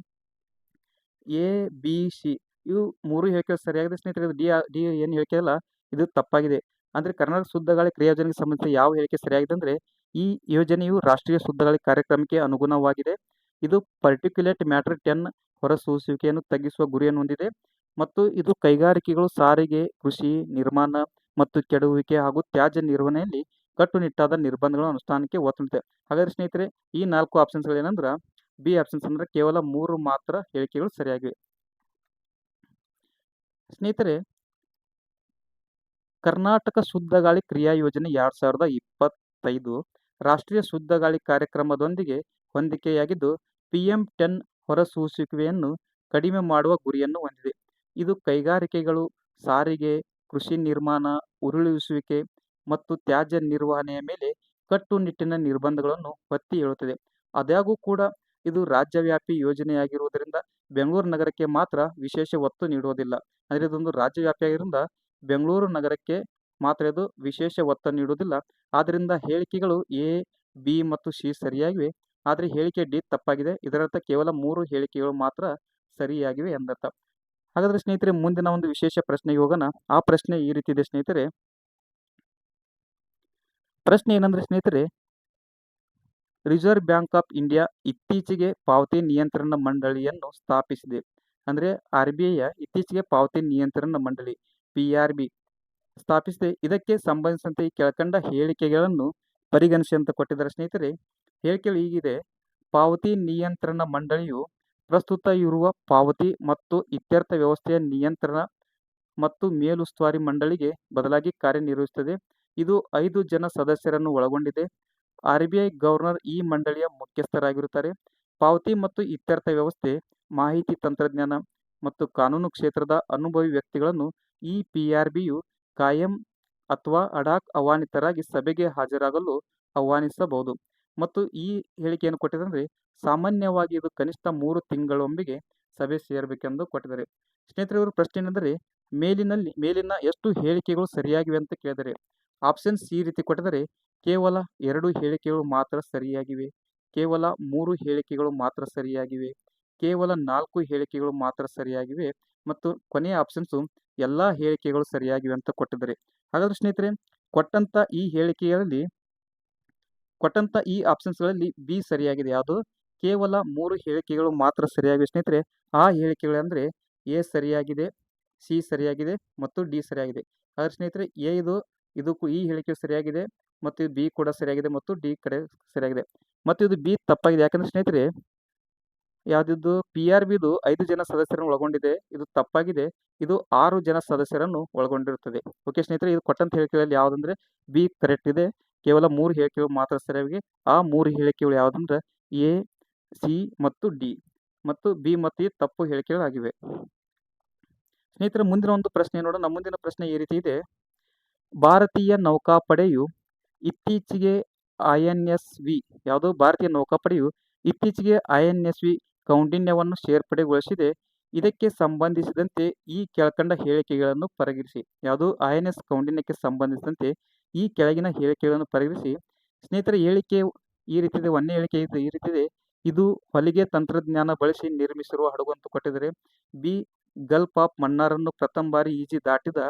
ಎ, ಬಿ, ಸಿ ಇವು 3 ಹೇಳಿಕೆಗಳು ಸರಿಯಾಗಿದೆ ಸ್ನೇಹಿತರೆ. ಡಿ ಏನು ಹೇಳಿಕೆ ಅಲ್ಲ, ಇದು ತಪ್ಪಾಗಿದೆ. ಅಂದ್ರೆ ಕರ್ನಾಟಕ ಶುದ್ಧ ಗಾಳಿ ಕ್ರಿಯಾ ಯೋಜನೆಗೆ ಸಂಬಂಧಿಸಿದ ಯಾವ ಹೇಳಿಕೆ ಸರಿಯಾಗಿದೆ ಅಂದ್ರೆ, ಈ ಯೋಜನೆಯು ರಾಷ್ಟ್ರೀಯ ಶುದ್ಧ ಗಾಳಿ ಕಾರ್ಯಕ್ರಮಕ್ಕೆ ಅನುಗುಣವಾಗಿದೆ. ಇದು ಪರ್ಟಿಕ್ಯುಲೇಟ್ ಮ್ಯಾಟರ್ 10 ಹೊರಸೂಸುವಿಕೆಯನ್ನು ತಗ್ಗಿಸುವ ಗುರಿಯನ್ನು ಹೊಂದಿದೆ ಮತ್ತು ಇದು ಕೈಗಾರಿಕೆಗಳು, ಸಾರಿಗೆ, ಕೃಷಿ, ನಿರ್ಮಾಣ ಮತ್ತು ಕೆಡವುವಿಕೆ ಹಾಗೂ ತ್ಯಾಜ್ಯ ನಿರ್ವಹಣೆಯಲ್ಲಿ ಕಟ್ಟುನಿಟ್ಟಾದ ನಿರ್ಬಂಧಗಳ ಅನುಷ್ಠಾನಕ್ಕೆ ಒತ್ತು ನೀಡುತ್ತೆ. ಹಾಗಾದ್ರೆ ಸ್ನೇಹಿತರೆ ಈ 4 ಆಪ್ಷನ್ಸ್ಗಳು ಏನಂದ್ರ ಬಿ ಆಪ್ಷನ್ಸ್ ಅಂದ್ರೆ ಕೇವಲ 3 ಮಾತ್ರ ಹೇಳಿಕೆಗಳು ಸರಿಯಾಗಿವೆ. ಸ್ನೇಹಿತರೆ ಕರ್ನಾಟಕ ಶುದ್ಧ ಗಾಳಿ ಕ್ರಿಯಾ ಯೋಜನೆ 2025 ರಾಷ್ಟ್ರೀಯ ಶುದ್ಧ ಗಾಳಿ ಕಾರ್ಯಕ್ರಮದೊಂದಿಗೆ ಹೊಂದಿಕೆಯಾಗಿದ್ದು PM10 ಹೊರಸೂಸುವಿಕೆಯನ್ನು ಕಡಿಮೆ ಮಾಡುವ ಗುರಿಯನ್ನು ಹೊಂದಿದೆ. ಇದು ಕೈಗಾರಿಕೆಗಳು, ಸಾರಿಗೆ, ಕೃಷಿ ನಿರ್ಮಾಣ, ಉರುಳಿಸುವಿಕೆ ಮತ್ತು ತ್ಯಾಜ್ಯ ನಿರ್ವಹಣೆಯ ಮೇಲೆ ಕಟ್ಟುನಿಟ್ಟಿನ ನಿರ್ಬಂಧಗಳನ್ನು ಒತ್ತಿ ಹೇಳುತ್ತದೆ. ಆದಾಗ್ಯೂ ಕೂಡ ಇದು ರಾಜ್ಯವ್ಯಾಪಿ ಯೋಜನೆಯಾಗಿರುವುದರಿಂದ ಬೆಂಗಳೂರು ನಗರಕ್ಕೆ ಮಾತ್ರ ವಿಶೇಷ ಒತ್ತು ನೀಡುವುದಿಲ್ಲ. ಅಂದರೆ ಇದೊಂದು ರಾಜ್ಯವ್ಯಾಪಿಯಾಗಿರೋದ್ರಿಂದ ಬೆಂಗಳೂರು ನಗರಕ್ಕೆ ಮಾತ್ರ ಇದು ವಿಶೇಷ ಒತ್ತು ನೀಡುವುದಿಲ್ಲ. ಆದ್ದರಿಂದ ಹೇಳಿಕೆಗಳು ಎ, ಬಿ ಮತ್ತು ಸಿ ಸರಿಯಾಗಿವೆ. ಆದರೆ ಹೇಳಿಕೆ ಡಿ ತಪ್ಪಾಗಿದೆ. ಇದರರ್ಥ ಕೇವಲ 3 ಹೇಳಿಕೆಗಳು ಮಾತ್ರ ಸರಿಯಾಗಿವೆ ಎಂದರ್ಥ. ಹಾಗಾದ್ರೆ ಸ್ನೇಹಿತರೆ ಮುಂದಿನ ಒಂದು ವಿಶೇಷ ಪ್ರಶ್ನೆಗೆ ಹೋಗೋಣ. ಆ ಪ್ರಶ್ನೆ ಈ ರೀತಿ ಇದೆ ಸ್ನೇಹಿತರೆ. ಪ್ರಶ್ನೆ ಏನಂದ್ರೆ ಸ್ನೇಹಿತರೆ, ರಿಸರ್ವ್ ಬ್ಯಾಂಕ್ ಆಫ್ ಇಂಡಿಯಾ ಇತ್ತೀಚೆಗೆ ಪಾವತಿ ನಿಯಂತ್ರಣ ಮಂಡಳಿಯನ್ನು ಸ್ಥಾಪಿಸಿದೆ. ಅಂದ್ರೆ RBI ಇತ್ತೀಚೆಗೆ ಪಾವತಿ ನಿಯಂತ್ರಣ ಮಂಡಳಿ PRB ಸ್ಥಾಪಿಸಿದೆ. ಇದಕ್ಕೆ ಸಂಬಂಧಿಸಿದಂತೆ ಈ ಕೆಳಕಂಡ ಹೇಳಿಕೆಗಳನ್ನು ಪರಿಗಣಿಸಿ ಅಂತ ಕೊಟ್ಟಿದ್ದಾರೆ ಸ್ನೇಹಿತರೆ. ಹೇಳಿಕೆಗಳು ಹೀಗಿದೆ. ಪಾವತಿ ನಿಯಂತ್ರಣ ಮಂಡಳಿಯು ಪ್ರಸ್ತುತ ಇರುವ ಪಾವತಿ ಮತ್ತು ಇತ್ಯರ್ಥ ವ್ಯವಸ್ಥೆಯ ನಿಯಂತ್ರಣ ಮತ್ತು ಮೇಲುಸ್ತುವಾರಿ ಮಂಡಳಿಗೆ ಬದಲಾಗಿ ಕಾರ್ಯನಿರ್ವಹಿಸುತ್ತದೆ. ಇದು 5 ಜನ ಸದಸ್ಯರನ್ನು ಒಳಗೊಂಡಿದೆ. RBI ಗವರ್ನರ್ ಈ ಮಂಡಳಿಯ ಮುಖ್ಯಸ್ಥರಾಗಿರುತ್ತಾರೆ. ಪಾವತಿ ಮತ್ತು ಇತ್ಯರ್ಥ ವ್ಯವಸ್ಥೆ, ಮಾಹಿತಿ ತಂತ್ರಜ್ಞಾನ ಮತ್ತು ಕಾನೂನು ಕ್ಷೇತ್ರದ ಅನುಭವಿ ವ್ಯಕ್ತಿಗಳನ್ನು ಈ PRBಯು ಕಾಯಂ ಅಥವಾ ಅಡಾಕ್ ಆಹ್ವಾನಿತರಾಗಿ ಸಭೆಗೆ ಹಾಜರಾಗಲು ಆಹ್ವಾನಿಸಬಹುದು. ಮತ್ತು ಈ ಹೇಳಿಕೆಯನ್ನು ಕೊಟ್ಟಿದ್ದಾರೆ. ಸಾಮಾನ್ಯವಾಗಿ ಇದು ಕನಿಷ್ಠ 3 ತಿಂಗಳೊಮ್ಮೆಗೆ ಸಭೆ ಸೇರಬೇಕೆಂದು ಕೊಟ್ಟಿದ್ದಾರೆ. ಸ್ನೇಹಿತರೆ ಇವರು ಪ್ರಶ್ನೆ ಏನೆಂದರೆ ಮೇಲಿನ ಎಷ್ಟು ಹೇಳಿಕೆಗಳು ಸರಿಯಾಗಿವೆ ಅಂತ ಕೇಳಿದರೆ ಆಪ್ಷನ್ಸ್ ಈ ರೀತಿ ಕೊಟ್ಟಿದ್ದಾರೆ. ಕೇವಲ 2 ಹೇಳಿಕೆಗಳು ಮಾತ್ರ ಸರಿಯಾಗಿವೆ, ಕೇವಲ 3 ಹೇಳಿಕೆಗಳು ಮಾತ್ರ ಸರಿಯಾಗಿವೆ, ಕೇವಲ 4 ಹೇಳಿಕೆಗಳು ಮಾತ್ರ ಸರಿಯಾಗಿವೆ ಮತ್ತು ಕೊನೆಯ ಆಪ್ಷನ್ಸು ಎಲ್ಲಾ ಹೇಳಿಕೆಗಳು ಸರಿಯಾಗಿವೆ ಅಂತ ಕೊಟ್ಟಿದ್ದಾರೆ. ಹಾಗಾದ್ರೆ ಸ್ನೇಹಿತರೆ ಕೊಟ್ಟಂತ ಈ ಆಪ್ಷನ್ಸ್ಗಳಲ್ಲಿ ಬಿ ಸರಿಯಾಗಿದೆ. ಯಾವುದು? ಕೇವಲ 3 ಹೇಳಿಕೆಗಳು ಮಾತ್ರ ಸರಿಯಾಗಿವೆ ಸ್ನೇಹಿತರೆ. ಆ ಹೇಳಿಕೆಗಳೆಂದರೆ ಎ ಸರಿಯಾಗಿದೆ, ಸಿ ಸರಿಯಾಗಿದೆ ಮತ್ತು ಡಿ ಸರಿಯಾಗಿದೆ. ಹಾಗಾದ್ರೆ ಸ್ನೇಹಿತರೆ ಎ ಈ ಹೇಳಿಕೆ ಸರಿಯಾಗಿದೆ ಮತ್ತು ಇದು ಬಿ ಕೂಡ ಸರಿಯಾಗಿದೆ ಮತ್ತು ಡಿ ಕಡೆ ಸರಿಯಾಗಿದೆ ಮತ್ತು ಇದು ಬಿ ತಪ್ಪಾಗಿದೆ. ಯಾಕಂದ್ರೆ ಸ್ನೇಹಿತರೆ ಯಾವ್ದಿದ್ದು PRBದು 5 ಜನ ಸದಸ್ಯರನ್ನು ಒಳಗೊಂಡಿದೆ, ಇದು ತಪ್ಪಾಗಿದೆ. ಇದು 6 ಜನ ಸದಸ್ಯರನ್ನು ಒಳಗೊಂಡಿರುತ್ತದೆ. ಓಕೆ ಸ್ನೇಹಿತರೆ, ಇದು ಕೊಟ್ಟಂತ ಹೇಳಿಕೆಗಳಲ್ಲಿ ಯಾವುದಂದ್ರೆ ಬಿ ಕರೆಕ್ಟ್ ಇದೆ. ಕೇವಲ 3 ಹೇಳಿಕೆಗಳು ಮಾತ್ರ ಸರಿಯಾಗಿವೆ. ಆ 3 ಹೇಳಿಕೆಗಳು ಯಾವುದಂದ್ರೆ ಎ, ಸಿ ಮತ್ತು ಡಿ ಮತ್ತು ಬಿ ಮತ್ತು ಈ ತಪ್ಪು ಹೇಳಿಕೆಗಳಾಗಿವೆ. ಸ್ನೇಹಿತರೆ ಮುಂದಿನ ಒಂದು ಪ್ರಶ್ನೆ ನೋಡೋಣ. ಮುಂದಿನ ಪ್ರಶ್ನೆ ಈ ರೀತಿ ಇದೆ. ಭಾರತೀಯ ನೌಕಾಪಡೆಯು ಇತ್ತೀಚೆಗೆ INSV ಭಾರತೀಯ ನೌಕಾಪಡೆಯು ಇತ್ತೀಚೆಗೆ INSV ಕೌಂಡಿನ್ಯವನ್ನು ಸೇರ್ಪಡೆಗೊಳಿಸಿದೆ. ಇದಕ್ಕೆ ಸಂಬಂಧಿಸಿದಂತೆ ಈ ಕೆಳಕಂಡ ಹೇಳಿಕೆಗಳನ್ನು ಪರಿಗಣಿಸಿ. INS ಕೌಂಡಿನ್ಯಕ್ಕೆ ಸಂಬಂಧಿಸಿದಂತೆ ಈ ಕೆಳಗಿನ ಹೇಳಿಕೆಗಳನ್ನು ಪರಿಗಣಿಸಿ. ಸ್ನೇಹಿತರೆ ಹೇಳಿಕೆ ಈ ರೀತಿ ಇದೆ. ಒಂದನೇ ಹೇಳಿಕೆ ಈ ರೀತಿ ಇದೆ. ಇದು ಹೊಲಿಗೆ ತಂತ್ರಜ್ಞಾನ ಬಳಸಿ ನಿರ್ಮಿಸಿರುವ ಹಡಗು ಅಂತ ಕೊಟ್ಟಿದ್ದಾರೆ. ಬಿ ಗಲ್ಫ್ ಆಫ್ ಮನ್ನಾರನ್ನು ಪ್ರಥಮ ಬಾರಿ ಈಜಿ ದಾಟಿದ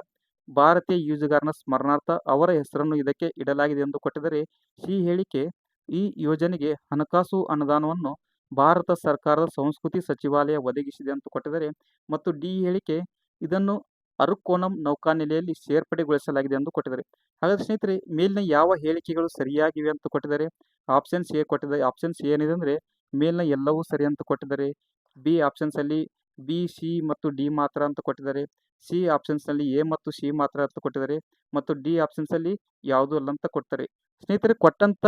ಭಾರತೀಯ ಈಜುಗಾರನ ಸ್ಮರಣಾರ್ಥ ಅವರ ಹೆಸರನ್ನು ಇದಕ್ಕೆ ಇಡಲಾಗಿದೆ ಎಂದು ಕೊಟ್ಟಿದ್ದಾರೆ. ಸಿ ಹೇಳಿಕೆ ಈ ಯೋಜನೆಗೆ ಹಣಕಾಸು ಅನುದಾನವನ್ನು ಭಾರತ ಸರ್ಕಾರದ ಸಂಸ್ಕೃತಿ ಸಚಿವಾಲಯ ಒದಗಿಸಿದೆ ಅಂತ ಕೊಟ್ಟಿದ್ದಾರೆ. ಮತ್ತು ಡಿ ಹೇಳಿಕೆ ಇದನ್ನು ಅರಕ್ಕೋಣಂ ನೌಕಾನೆಲೆಯಲ್ಲಿ ಸೇರ್ಪಡೆಗೊಳಿಸಲಾಗಿದೆ ಎಂದು ಕೊಟ್ಟಿದ್ದಾರೆ. ಹಾಗಾದ್ರೆ ಸ್ನೇಹಿತರೆ ಮೇಲಿನ ಯಾವ ಹೇಳಿಕೆಗಳು ಸರಿಯಾಗಿವೆ ಅಂತ ಕೊಟ್ಟಿದ್ದಾರೆ? ಆಪ್ಷನ್ಸ್ ಎ ಕೊಟ್ಟಿದ್ದಾರೆ. ಆಪ್ಷನ್ಸ್ ಏನಿದೆ ಅಂದರೆ ಮೇಲಿನ ಎಲ್ಲವೂ ಸರಿ ಅಂತ ಕೊಟ್ಟಿದ್ದಾರೆ. ಬಿ ಆಪ್ಷನ್ಸಲ್ಲಿ ಬಿ, ಸಿ ಮತ್ತು ಡಿ ಮಾತ್ರ ಅಂತ ಕೊಟ್ಟಿದ್ದಾರೆ. ಸಿ ಆಪ್ಷನ್ಸ್ನಲ್ಲಿ ಎ ಮತ್ತು ಸಿ ಮಾತ್ರ ಅಂತ ಕೊಟ್ಟಿದ್ದಾರೆ. ಮತ್ತು ಡಿ ಆಪ್ಷನ್ಸಲ್ಲಿ ಯಾವುದೂ ಅಲ್ಲ ಅಂತ ಕೊಡ್ತಾರೆ. ಸ್ನೇಹಿತರೆ ಕೊಟ್ಟಂಥ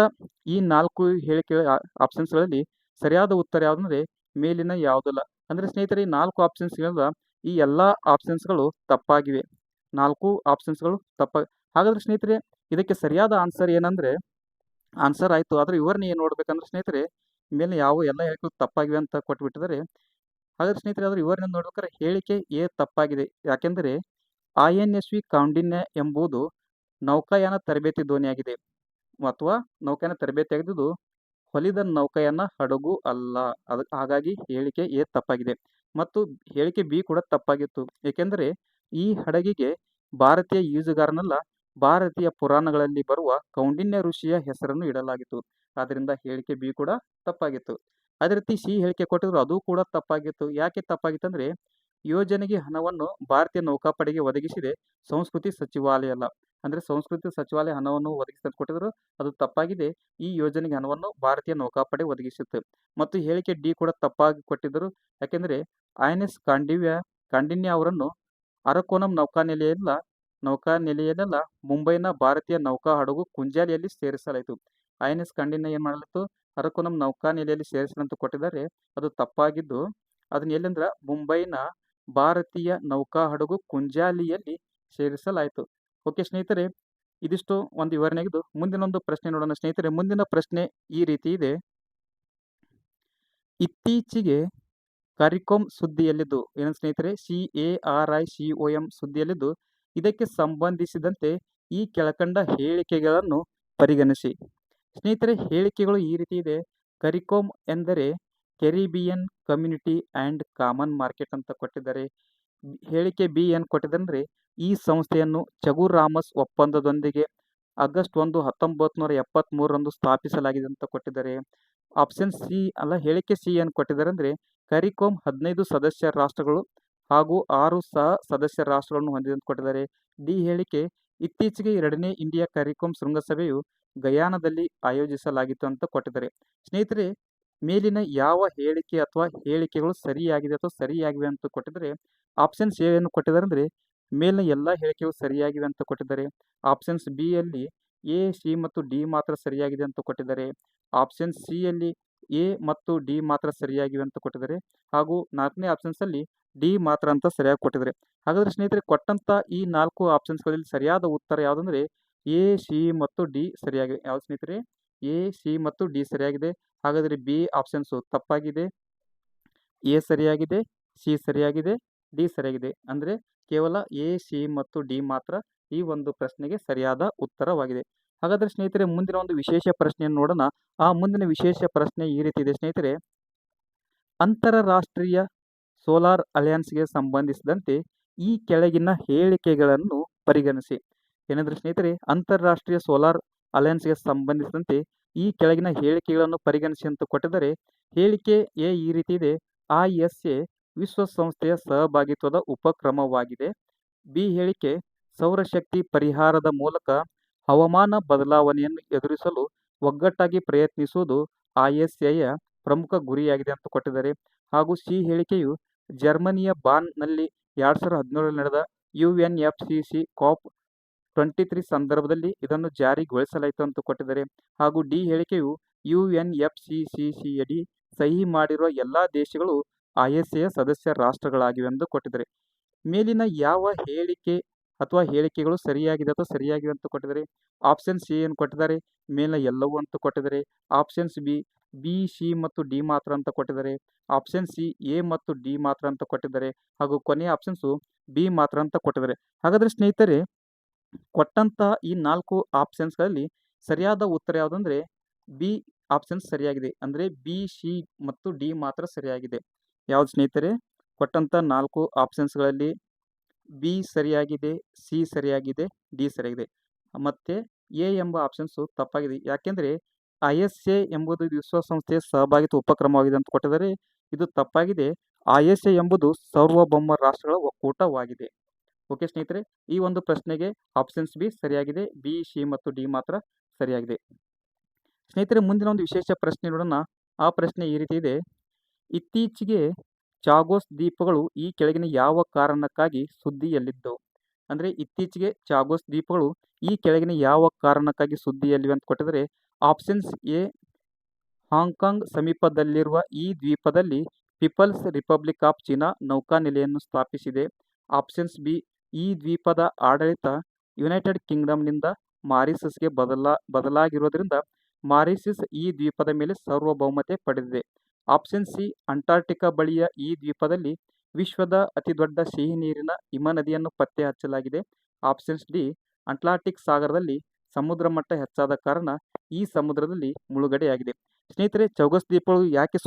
ಈ 4 ಹೇಳಿಕೆ ಆಪ್ಷನ್ಸ್ಗಳಲ್ಲಿ ಸರಿಯಾದ ಉತ್ತರ ಯಾವುದಂದ್ರೆ ಮೇಲಿನ ಯಾವುದಲ್ಲ. ಅಂದರೆ ಸ್ನೇಹಿತರೆ ಈ 4 ಆಪ್ಷನ್ಸ್ಗಳಿಂದ ಈ ಎಲ್ಲ ಆಪ್ಷನ್ಸ್ಗಳು ತಪ್ಪಾಗಿವೆ. 4 ಆಪ್ಷನ್ಸ್ಗಳು ಹಾಗಾದ್ರೆ ಸ್ನೇಹಿತರೆ ಇದಕ್ಕೆ ಸರಿಯಾದ ಆನ್ಸರ್ ಏನಂದ್ರೆ ಆನ್ಸರ್ ಆಯಿತು. ಆದರೆ ವಿವರಣೆ ಏನು ನೋಡ್ಬೇಕಂದ್ರೆ ಸ್ನೇಹಿತರೆ ಮೇಲೆ ಎಲ್ಲ ಹೇಳಿಕೆಗಳು ತಪ್ಪಾಗಿವೆ ಅಂತ ಕೊಟ್ಬಿಟ್ಟಿದ್ದಾರೆ. ಹಾಗಾದ್ರೆ ಸ್ನೇಹಿತರೆ ಅದರ ವಿವರಣೆ ನೋಡ್ಬೇಕಾದ್ರೆ ಹೇಳಿಕೆ ಎ ತಪ್ಪಾಗಿದೆ. ಯಾಕೆಂದರೆ INSV ಕೌಂಡಿನ್ಯ ಎಂಬುದು ನೌಕಾಯಾನ ತರಬೇತಿ ದೋಣಿಯಾಗಿದೆ ಅಥವಾ ನೌಕಾಯಾನ ತರಬೇತಿಯಾಗಿದ್ದು ಹೊಲಿದ ನೌಕಾಯಾನ ಹಡಗು ಅಲ್ಲ. ಹಾಗಾಗಿ ಹೇಳಿಕೆ ಎ ತಪ್ಪಾಗಿದೆ. ಮತ್ತು ಹೇಳಿಕೆ ಬಿ ಕೂಡ ತಪ್ಪಾಗಿತ್ತು. ಏಕೆಂದರೆ ಈ ಹಡಗಿಗೆ ಭಾರತೀಯ ಈಜುಗಾರನಲ್ಲ, ಭಾರತೀಯ ಪುರಾಣಗಳಲ್ಲಿ ಬರುವ ಕೌಂಡಿನ್ಯ ಋಷಿಯ ಹೆಸರನ್ನು ಇಡಲಾಗಿತ್ತು. ಆದ್ದರಿಂದ ಹೇಳಿಕೆ ಬಿ ಕೂಡ ತಪ್ಪಾಗಿತ್ತು. ಅದೇ ರೀತಿ ಸಿ ಹೇಳಿಕೆ ಕೊಟ್ಟಿದ್ರು, ಅದು ಕೂಡ ತಪ್ಪಾಗಿತ್ತು. ಯಾಕೆ ತಪ್ಪಾಗಿತ್ತು ಅಂದರೆ ಯೋಜನೆಗೆ ಹಣವನ್ನು ಭಾರತೀಯ ನೌಕಾಪಡೆಗೆ ಒದಗಿಸಿದೆ ಸಂಸ್ಕೃತಿ ಸಚಿವಾಲಯ ಅಲ್ಲ. ಅಂದರೆ ಸಂಸ್ಕೃತಿ ಸಚಿವಾಲಯ ಹಣವನ್ನು ಒದಗಿಸಿದಂತ ಕೊಟ್ಟಿದ್ರು, ಅದು ತಪ್ಪಾಗಿದೆ. ಈ ಯೋಜನೆಗೆ ಹಣವನ್ನು ಭಾರತೀಯ ನೌಕಾಪಡೆ ಒದಗಿಸಿತ್ತು. ಮತ್ತು ಹೇಳಿಕೆ ಡಿ ಕೂಡ ತಪ್ಪಾಗಿ ಕೊಟ್ಟಿದ್ದರು. ಯಾಕೆಂದರೆ INS ಕಾಂಡಿನ್ಯ ಅವರನ್ನು ಅರಕ್ಕೋಣಂ ನೌಕಾನೆಲೆಯಲ್ಲ ಮುಂಬೈನ ಭಾರತೀಯ ನೌಕಾ ಹಡಗು ಕುಂಜಾಲಿಯಲ್ಲಿ ಸೇರಿಸಲಾಯಿತು. INS ಕಾಂಡಿನ್ಯ ಏನು ಮಾಡಲಾಯಿತು? ಅರಕ್ಕೋಣಂ ನೌಕಾನೆಲೆಯಲ್ಲಿ ಸೇರಿಸಿದಂತ ಕೊಟ್ಟಿದ್ದಾರೆ. ಅದು ತಪ್ಪಾಗಿದ್ದು ಅದನ್ನ ಎಲ್ಲಂದ್ರೆ ಮುಂಬೈನ ಭಾರತೀಯ ನೌಕಾ ಹಡಗು ಕುಂಜಾಲಿಯಲ್ಲಿ ಸೇರಿಸಲಾಯಿತು. ಓಕೆ ಸ್ನೇಹಿತರೆ, ಇದಿಷ್ಟು ಒಂದು ವಿವರಣೆಯಾಗಿದ್ದು ಮುಂದಿನ ಒಂದು ಪ್ರಶ್ನೆ ನೋಡೋಣ ಸ್ನೇಹಿತರೆ. ಮುಂದಿನ ಪ್ರಶ್ನೆ ಈ ರೀತಿ ಇದೆ. ಇತ್ತೀಚೆಗೆ CARICOM ಸುದ್ದಿಯಲ್ಲಿದ್ದು ಏನು ಸ್ನೇಹಿತರೆ? CARICOM ಸುದ್ದಿಯಲ್ಲಿದ್ದು ಇದಕ್ಕೆ ಸಂಬಂಧಿಸಿದಂತೆ ಈ ಕೆಳಕಂಡ ಹೇಳಿಕೆಗಳನ್ನು ಪರಿಗಣಿಸಿ. ಸ್ನೇಹಿತರೆ ಹೇಳಿಕೆಗಳು ಈ ರೀತಿ ಇದೆ. CARICOM ಎಂದರೆ Caribbean community and common market ಅಂತ ಕೊಟ್ಟಿದ್ದಾರೆ. ಹೇಳಿಕೆ ಬಿ ಏನು ಕೊಟ್ಟಿದ್ದಾರೆ? ಈ ಸಂಸ್ಥೆಯನ್ನು ಚಗುರಾಮಸ್ ಒಪ್ಪಂದದೊಂದಿಗೆ ಆಗಸ್ಟ್ 1, 1973 ಸ್ಥಾಪಿಸಲಾಗಿದೆ ಅಂತ ಕೊಟ್ಟಿದ್ದಾರೆ. ಆಪ್ಷನ್ ಸಿ ಅಲ್ಲ, ಹೇಳಿಕೆ ಸಿ ಏನು ಕೊಟ್ಟಿದ್ದಾರೆ ಅಂದರೆ CARICOM 15 ಸದಸ್ಯ ರಾಷ್ಟ್ರಗಳು ಹಾಗೂ 6 ಸಹ ಸದಸ್ಯ ರಾಷ್ಟ್ರಗಳನ್ನು ಹೊಂದಿದೆ ಅಂತ ಕೊಟ್ಟಿದ್ದಾರೆ. ಡಿ ಹೇಳಿಕೆ ಇತ್ತೀಚೆಗೆ 2ನೇ ಇಂಡಿಯಾ CARICOM ಶೃಂಗಸಭೆಯು ಗಯಾನದಲ್ಲಿ ಆಯೋಜಿಸಲಾಗಿತ್ತು ಅಂತ ಕೊಟ್ಟಿದ್ದಾರೆ. ಸ್ನೇಹಿತರೆ ಮೇಲಿನ ಯಾವ ಹೇಳಿಕೆ ಅಥವಾ ಹೇಳಿಕೆಗಳು ಸರಿಯಾಗಿದೆ ಅಥವಾ ಸರಿಯಾಗಿವೆ ಅಂತ ಕೊಟ್ಟಿದ್ದಾರೆ? ಆಪ್ಷನ್ಸ್ ಎ ಏನು ಕೊಟ್ಟಿದ್ದಾರೆ ಅಂದರೆ ಮೇಲಿನ ಎಲ್ಲ ಹೇಳಿಕೆಗಳು ಸರಿಯಾಗಿವೆ ಅಂತ ಕೊಟ್ಟಿದ್ದಾರೆ. ಆಪ್ಷನ್ಸ್ ಬಿ ಯಲ್ಲಿ ಎ, ಸಿ ಮತ್ತು ಡಿ ಮಾತ್ರ ಸರಿಯಾಗಿದೆ ಅಂತ ಕೊಟ್ಟಿದ್ದಾರೆ. ಆಪ್ಷನ್ ಸಿ ಯಲ್ಲಿ ಎ ಮತ್ತು ಡಿ ಮಾತ್ರ ಸರಿಯಾಗಿವೆ ಅಂತ ಕೊಟ್ಟಿದ್ದಾರೆ. ಹಾಗೂ 4ನೇ ಆಪ್ಷನ್ಸಲ್ಲಿ ಡಿ ಮಾತ್ರ ಅಂತ ಸರಿಯಾಗಿ ಕೊಟ್ಟಿದ್ದಾರೆ. ಹಾಗಾದರೆ ಸ್ನೇಹಿತರೆ ಕೊಟ್ಟಂಥ ಈ 4 ಆಪ್ಷನ್ಸ್ಗಳಲ್ಲಿ ಸರಿಯಾದ ಉತ್ತರ ಯಾವುದಂದ್ರೆ ಎ, ಸಿ ಮತ್ತು ಡಿ ಸರಿಯಾಗಿವೆ. ಯಾವ್ದು ಸ್ನೇಹಿತರೆ? ಎ, ಸಿ ಮತ್ತು ಡಿ ಸರಿಯಾಗಿದೆ. ಹಾಗಾದರೆ ಬಿ ಆಪ್ಷನ್ಸು ತಪ್ಪಾಗಿದೆ. ಎ ಸರಿಯಾಗಿದೆ, ಸಿ ಸರಿಯಾಗಿದೆ, ಡಿ ಸರಿಯಾಗಿದೆ. ಅಂದರೆ ಕೇವಲ ಎ, ಸಿ ಮತ್ತು ಡಿ ಮಾತ್ರ ಈ ಒಂದು ಪ್ರಶ್ನೆಗೆ ಸರಿಯಾದ ಉತ್ತರವಾಗಿದೆ. ಹಾಗಾದರೆ ಸ್ನೇಹಿತರೆ ಮುಂದಿನ ಒಂದು ವಿಶೇಷ ಪ್ರಶ್ನೆಯನ್ನು ನೋಡೋಣ. ಆ ಮುಂದಿನ ವಿಶೇಷ ಪ್ರಶ್ನೆ ಈ ರೀತಿ ಇದೆ ಸ್ನೇಹಿತರೆ. ಅಂತಾರಾಷ್ಟ್ರೀಯ ಸೋಲಾರ್ ಅಲಯನ್ಸ್ಗೆ ಸಂಬಂಧಿಸಿದಂತೆ ಈ ಕೆಳಗಿನ ಹೇಳಿಕೆಗಳನ್ನು ಪರಿಗಣಿಸಿ. ಏನಂದ್ರೆ ಸ್ನೇಹಿತರೆ ಅಂತಾರಾಷ್ಟ್ರೀಯ ಸೋಲಾರ್ ಅಲಯನ್ಸ್ಗೆ ಸಂಬಂಧಿಸಿದಂತೆ ಈ ಕೆಳಗಿನ ಹೇಳಿಕೆಗಳನ್ನು ಪರಿಗಣಿಸಿ ಅಂತ ಕೊಟ್ಟಿದ್ದಾರೆ. ಹೇಳಿಕೆ ಎ ಈ ರೀತಿ ಇದೆ. ISA ವಿಶ್ವಸಂಸ್ಥೆಯ ಸಹಭಾಗಿತ್ವದ ಉಪಕ್ರಮವಾಗಿದೆ. ಬಿ ಹೇಳಿಕೆ ಸೌರಶಕ್ತಿ ಪರಿಹಾರದ ಮೂಲಕ ಹವಾಮಾನ ಬದಲಾವಣೆಯನ್ನು ಎದುರಿಸಲು ಒಗ್ಗಟ್ಟಾಗಿ ಪ್ರಯತ್ನಿಸುವುದು ISAಯ ಪ್ರಮುಖ ಗುರಿಯಾಗಿದೆ ಅಂತ ಕೊಟ್ಟಿದ್ದಾರೆ. ಹಾಗೂ ಸಿ ಹೇಳಿಕೆಯು ಜರ್ಮನಿಯ ಬಾನ್ನಲ್ಲಿ 2017 ನಡೆದ UNFCCC COP23 ಸಂದರ್ಭದಲ್ಲಿ ಇದನ್ನು ಜಾರಿಗೊಳಿಸಲಾಯಿತು ಅಂತ ಕೊಟ್ಟಿದ್ದಾರೆ. ಹಾಗೂ ಡಿ ಹೇಳಿಕೆಯು UNFCCC ಯಡಿ ಸಹಿ ಮಾಡಿರುವ ಎಲ್ಲ ದೇಶಗಳು ISAಯ ಸದಸ್ಯ ರಾಷ್ಟ್ರಗಳಾಗಿವೆ ಎಂದು ಕೊಟ್ಟಿದ್ದಾರೆ. ಮೇಲಿನ ಯಾವ ಹೇಳಿಕೆ ಅಥವಾ ಹೇಳಿಕೆಗಳು ಸರಿಯಾಗಿದೆ ಅಥವಾ ಸರಿಯಾಗಿವೆ ಅಂತ ಕೊಟ್ಟಿದ್ದಾರೆ? ಆಪ್ಷನ್ ಸಿ ಏನು ಕೊಟ್ಟಿದ್ದಾರೆ? ಮೇಲಿನ ಎಲ್ಲವೂ ಅಂತ ಕೊಟ್ಟಿದ್ದಾರೆ. ಆಪ್ಷನ್ಸ್ ಬಿ, ಸಿ ಮತ್ತು ಡಿ ಮಾತ್ರ ಅಂತ ಕೊಟ್ಟಿದ್ದಾರೆ. ಆಪ್ಷನ್ ಸಿ ಎ ಮತ್ತು ಡಿ ಮಾತ್ರ ಅಂತ ಕೊಟ್ಟಿದ್ದಾರೆ. ಹಾಗೂ ಕೊನೆಯ ಆಪ್ಷನ್ಸು ಬಿ ಮಾತ್ರ ಅಂತ ಕೊಟ್ಟಿದ್ದಾರೆ. ಹಾಗಾದರೆ ಸ್ನೇಹಿತರೆ ಕೊಟ್ಟಂತ ಈ 4 ಆಪ್ಷನ್ಸ್ಗಳಲ್ಲಿ ಸರಿಯಾದ ಉತ್ತರ ಯಾವುದಂದ್ರೆ ಬಿ ಆಪ್ಷನ್ಸ್ ಸರಿಯಾಗಿದೆ. ಅಂದರೆ ಬಿ, ಸಿ ಮತ್ತು ಡಿ ಮಾತ್ರ ಸರಿಯಾಗಿದೆ. ಯಾವ್ದು ಸ್ನೇಹಿತರೆ? ಕೊಟ್ಟಂತ 4 ಆಪ್ಷನ್ಸ್ಗಳಲ್ಲಿ ಬಿ ಸರಿಯಾಗಿದೆ, ಸಿ ಸರಿಯಾಗಿದೆ, ಡಿ ಸರಿಯಾಗಿದೆ. ಮತ್ತು ಎ ಎಂಬ ಆಪ್ಷನ್ಸು ತಪ್ಪಾಗಿದೆ. ಯಾಕೆಂದರೆ ISA ಎಂಬುದು ವಿಶ್ವಸಂಸ್ಥೆಯ ಸಹಭಾಗಿತ್ವ ಉಪಕ್ರಮವಾಗಿದೆ ಅಂತ ಕೊಟ್ಟಿದ್ದಾರೆ. ಇದು ತಪ್ಪಾಗಿದೆ. ISA ಎಂಬುದು ಸಾರ್ವಭೌಮ ರಾಷ್ಟ್ರಗಳ ಒಕ್ಕೂಟವಾಗಿದೆ. ಓಕೆ ಸ್ನೇಹಿತರೆ, ಈ ಒಂದು ಪ್ರಶ್ನೆಗೆ ಆಪ್ಷನ್ಸ್ ಬಿ ಸರಿಯಾಗಿದೆ. ಬಿ, ಸಿ ಮತ್ತು ಡಿ ಮಾತ್ರ ಸರಿಯಾಗಿದೆ. ಸ್ನೇಹಿತರೆ, ಮುಂದಿನ ಒಂದು ವಿಶೇಷ ಪ್ರಶ್ನೆ ನೋಡೋಣ. ಆ ಪ್ರಶ್ನೆ ಈ ರೀತಿ ಇದೆ. ಇತ್ತೀಚೆಗೆ ಚಾಗೋಸ್ ದ್ವೀಪಗಳು ಈ ಕೆಳಗಿನ ಯಾವ ಕಾರಣಕ್ಕಾಗಿ ಸುದ್ದಿಯಲ್ಲಿದ್ದವು? ಅಂದರೆ ಇತ್ತೀಚೆಗೆ ಚಾಗೋಸ್ ದ್ವೀಪಗಳು ಈ ಕೆಳಗಿನ ಯಾವ ಕಾರಣಕ್ಕಾಗಿ ಸುದ್ದಿಯಲ್ಲಿವೆ ಅಂತ ಕೊಟ್ಟಿದ್ದಾರೆ. ಆಪ್ಷನ್ಸ್ ಎ, ಹಾಂಗ್ಕಾಂಗ್ ಸಮೀಪದಲ್ಲಿರುವ ಈ ದ್ವೀಪದಲ್ಲಿ ಪೀಪಲ್ಸ್ ರಿಪಬ್ಲಿಕ್ ಆಫ್ ಚೀನಾ ನೌಕಾನೆಲೆಯನ್ನು ಸ್ಥಾಪಿಸಿದೆ. ಆಪ್ಷನ್ಸ್ ಬಿ, ಈ ದ್ವೀಪದ ಆಡಳಿತ ಯುನೈಟೆಡ್ ಕಿಂಗ್ಡಮ್ನಿಂದ ಮಾರಿಷಸ್ಗೆ ಬದಲಾಗಿರುವುದರಿಂದ ಮಾರಿಷಸ್ ಈ ದ್ವೀಪದ ಮೇಲೆ ಸಾರ್ವಭೌಮತೆ ಪಡೆದಿದೆ. ಆಪ್ಷನ್ ಸಿ, ಅಂಟಾರ್ಟಿಕಾ ಬಳಿಯ ಈ ದ್ವೀಪದಲ್ಲಿ ವಿಶ್ವದ ಅತಿದೊಡ್ಡ ಸಿಹಿ ನೀರಿನ ಹಿಮನದಿಯನ್ನು ಪತ್ತೆ ಹಚ್ಚಲಾಗಿದೆ. ಆಪ್ಷನ್ಸ್ ಡಿ, ಅಟ್ಲಾಂಟಿಕ್ ಸಾಗರದಲ್ಲಿ ಸಮುದ್ರ ಮಟ್ಟ ಹೆಚ್ಚಾದ ಕಾರಣ ಈ ಸಮುದ್ರದಲ್ಲಿ ಮುಳುಗಡೆಯಾಗಿದೆ. ಸ್ನೇಹಿತರೆ, ಚೌಗಸ್ ದ್ವೀಪಗಳು ಯಾಕೆ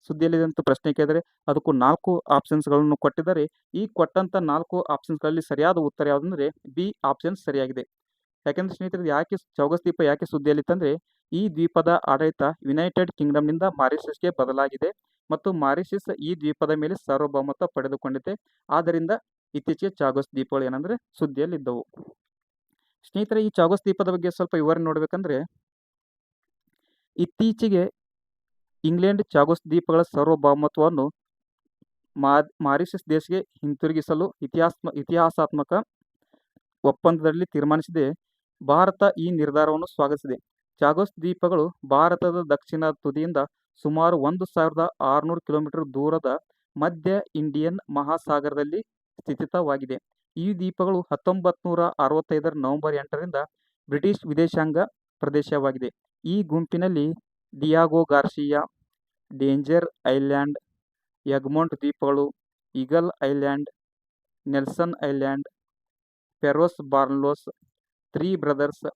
ಸುದ್ದಿಯಲ್ಲಿದೆ ಅಂತ ಪ್ರಶ್ನೆ ಕೇಳಿದರೆ ಅದಕ್ಕೂ 4 ಆಪ್ಷನ್ಸ್ಗಳನ್ನು ಕೊಟ್ಟಿದ್ದಾರೆ. ಈ ಕೊಟ್ಟಂಥ 4 ಆಪ್ಷನ್ಸ್ಗಳಲ್ಲಿ ಸರಿಯಾದ ಉತ್ತರ ಯಾವುದಂದ್ರೆ ಬಿ ಆಪ್ಷನ್ ಸರಿಯಾಗಿದೆ. ಯಾಕೆಂದ್ರೆ ಸ್ನೇಹಿತರೆ, ಚೌಗಸ್ ದ್ವೀಪ ಯಾಕೆ ಸುದ್ದಿಯಲ್ಲಿತ್ತಂದ್ರೆ ಈ ದ್ವೀಪದ ಆಡಳಿತ ಯುನೈಟೆಡ್ ಕಿಂಗ್ಡಮ್ನಿಂದ ಮಾರಿಷಸ್ಗೆ ಬದಲಾಗಿದೆ ಮತ್ತು ಮಾರಿಷಸ್ ಈ ದ್ವೀಪದ ಮೇಲೆ ಸಾರ್ವಭೌಮತ್ವ ಪಡೆದುಕೊಂಡಿದೆ. ಆದ್ದರಿಂದ ಇತ್ತೀಚೆಗೆ ಚಾಗೋಸ್ ದ್ವೀಪಗಳು ಏನಂದ್ರೆ ಸುದ್ದಿಯಲ್ಲಿದ್ದವು. ಸ್ನೇಹಿತರೆ, ಈ ಚಾಗೋಸ್ ದ್ವೀಪದ ಬಗ್ಗೆ ಸ್ವಲ್ಪ ವಿವರಣೆ ನೋಡ್ಬೇಕಂದ್ರೆ, ಇತ್ತೀಚೆಗೆ ಇಂಗ್ಲೆಂಡ್ ಚಾಗೋಸ್ ದ್ವೀಪಗಳ ಸಾರ್ವಭೌಮತ್ವವನ್ನು ಮಾರಿಷಸ್ ದೇಶಕ್ಕೆ ಹಿಂತಿರುಗಿಸಲು ಇತಿಹಾಸಾತ್ಮಕ ಒಪ್ಪಂದದಲ್ಲಿ ತೀರ್ಮಾನಿಸಿದೆ. ಭಾರತ ಈ ನಿರ್ಧಾರವನ್ನು ಸ್ವಾಗತಿಸಿದೆ. ಚಾಗೋಸ್ ದ್ವೀಪಗಳು ಭಾರತದ ದಕ್ಷಿಣ ತುದಿಯಿಂದ ಸುಮಾರು 1600 ಕಿಲೋಮೀಟರ್ ದೂರದ ಮಧ್ಯ ಇಂಡಿಯನ್ ಮಹಾಸಾಗರದಲ್ಲಿ ಸ್ಥಿತವಾಗಿದೆ. ಈ ದ್ವೀಪಗಳು 1965 ನವೆಂಬರ್ 8ರಿಂದ ಬ್ರಿಟಿಷ್ ವಿದೇಶಾಂಗ ಪ್ರದೇಶವಾಗಿದೆ. ಈ ಗುಂಪಿನಲ್ಲಿ Diego Garcia, Danger Island, Egmont ದ್ವೀಪಗಳು, Eagle Island, Nelson Island, Peros Banhos, three Brothers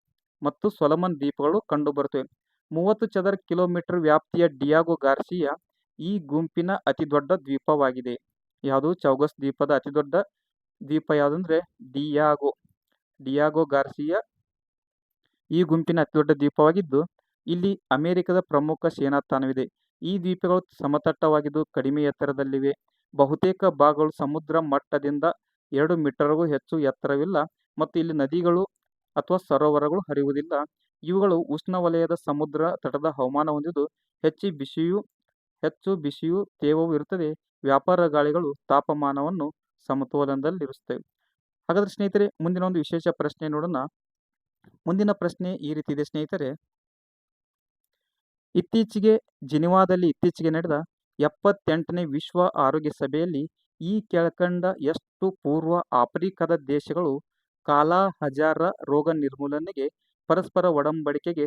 ಮತ್ತು ಸೊಲೊಮನ್ ದ್ವೀಪಗಳು ಕಂಡುಬರುತ್ತವೆ. 30 ಚದರ ಕಿಲೋಮೀಟರ್ ವ್ಯಾಪ್ತಿಯ ಡಿಯಾಗೋ ಗಾರ್ಸಿಯಾ ಈ ಗುಂಪಿನ ಅತಿದೊಡ್ಡ ದ್ವೀಪವಾಗಿದೆ. ಯಾವುದು? ಚೌಗಸ್ ದ್ವೀಪದ ಅತಿದೊಡ್ಡ ದ್ವೀಪ ಯಾವುದಂದ್ರೆ ಡಿಯಾಗೋ ಗಾರ್ಸಿಯಾ ಈ ಗುಂಪಿನ ಅತಿದೊಡ್ಡ ದ್ವೀಪವಾಗಿದ್ದು ಇಲ್ಲಿ ಅಮೆರಿಕದ ಪ್ರಮುಖ ಸೇನಾ ತಾಣವಿದೆ. ಈ ದ್ವೀಪಗಳು ಸಮತಟ್ಟವಾಗಿದ್ದು ಕಡಿಮೆ ಎತ್ತರದಲ್ಲಿವೆ. ಬಹುತೇಕ ಭಾಗಗಳು ಸಮುದ್ರ ಮಟ್ಟದಿಂದ 2 ಮೀಟರ್ಗೂ ಹೆಚ್ಚು ಎತ್ತರವಿಲ್ಲ ಮತ್ತು ಇಲ್ಲಿ ನದಿಗಳು ಅಥವಾ ಸರೋವರಗಳು ಹರಿಯುವುದಿಲ್ಲ. ಇವುಗಳು ಉಷ್ಣವಲಯದ ಸಮುದ್ರ ತಟದ ಹವಾಮಾನ ಹೊಂದಿದ್ದು ಹೆಚ್ಚು ಬಿಸಿಯೂ ತೇವವೂ ಇರುತ್ತದೆ. ವ್ಯಾಪಾರ ಗಾಳಿಗಳು ತಾಪಮಾನವನ್ನು ಸಮತೋಲನದಲ್ಲಿರಿಸುತ್ತವೆ. ಹಾಗಾದ್ರೆ ಸ್ನೇಹಿತರೆ, ಮುಂದಿನ ಒಂದು ವಿಶೇಷ ಪ್ರಶ್ನೆ ನೋಡೋಣ. ಮುಂದಿನ ಪ್ರಶ್ನೆ ಈ ರೀತಿ ಇದೆ ಸ್ನೇಹಿತರೆ. ಇತ್ತೀಚೆಗೆ ನಡೆದ 78ನೇ ವಿಶ್ವ ಆರೋಗ್ಯ ಸಭೆಯಲ್ಲಿ ಈ ಕೆಳಕಂಡ ಎಷ್ಟು ಪೂರ್ವ ಆಫ್ರಿಕಾದ ದೇಶಗಳು ಕಾಲಾಹಜಾರ ರೋಗ ನಿರ್ಮೂಲನೆಗೆ ಪರಸ್ಪರ ಒಡಂಬಡಿಕೆಗೆ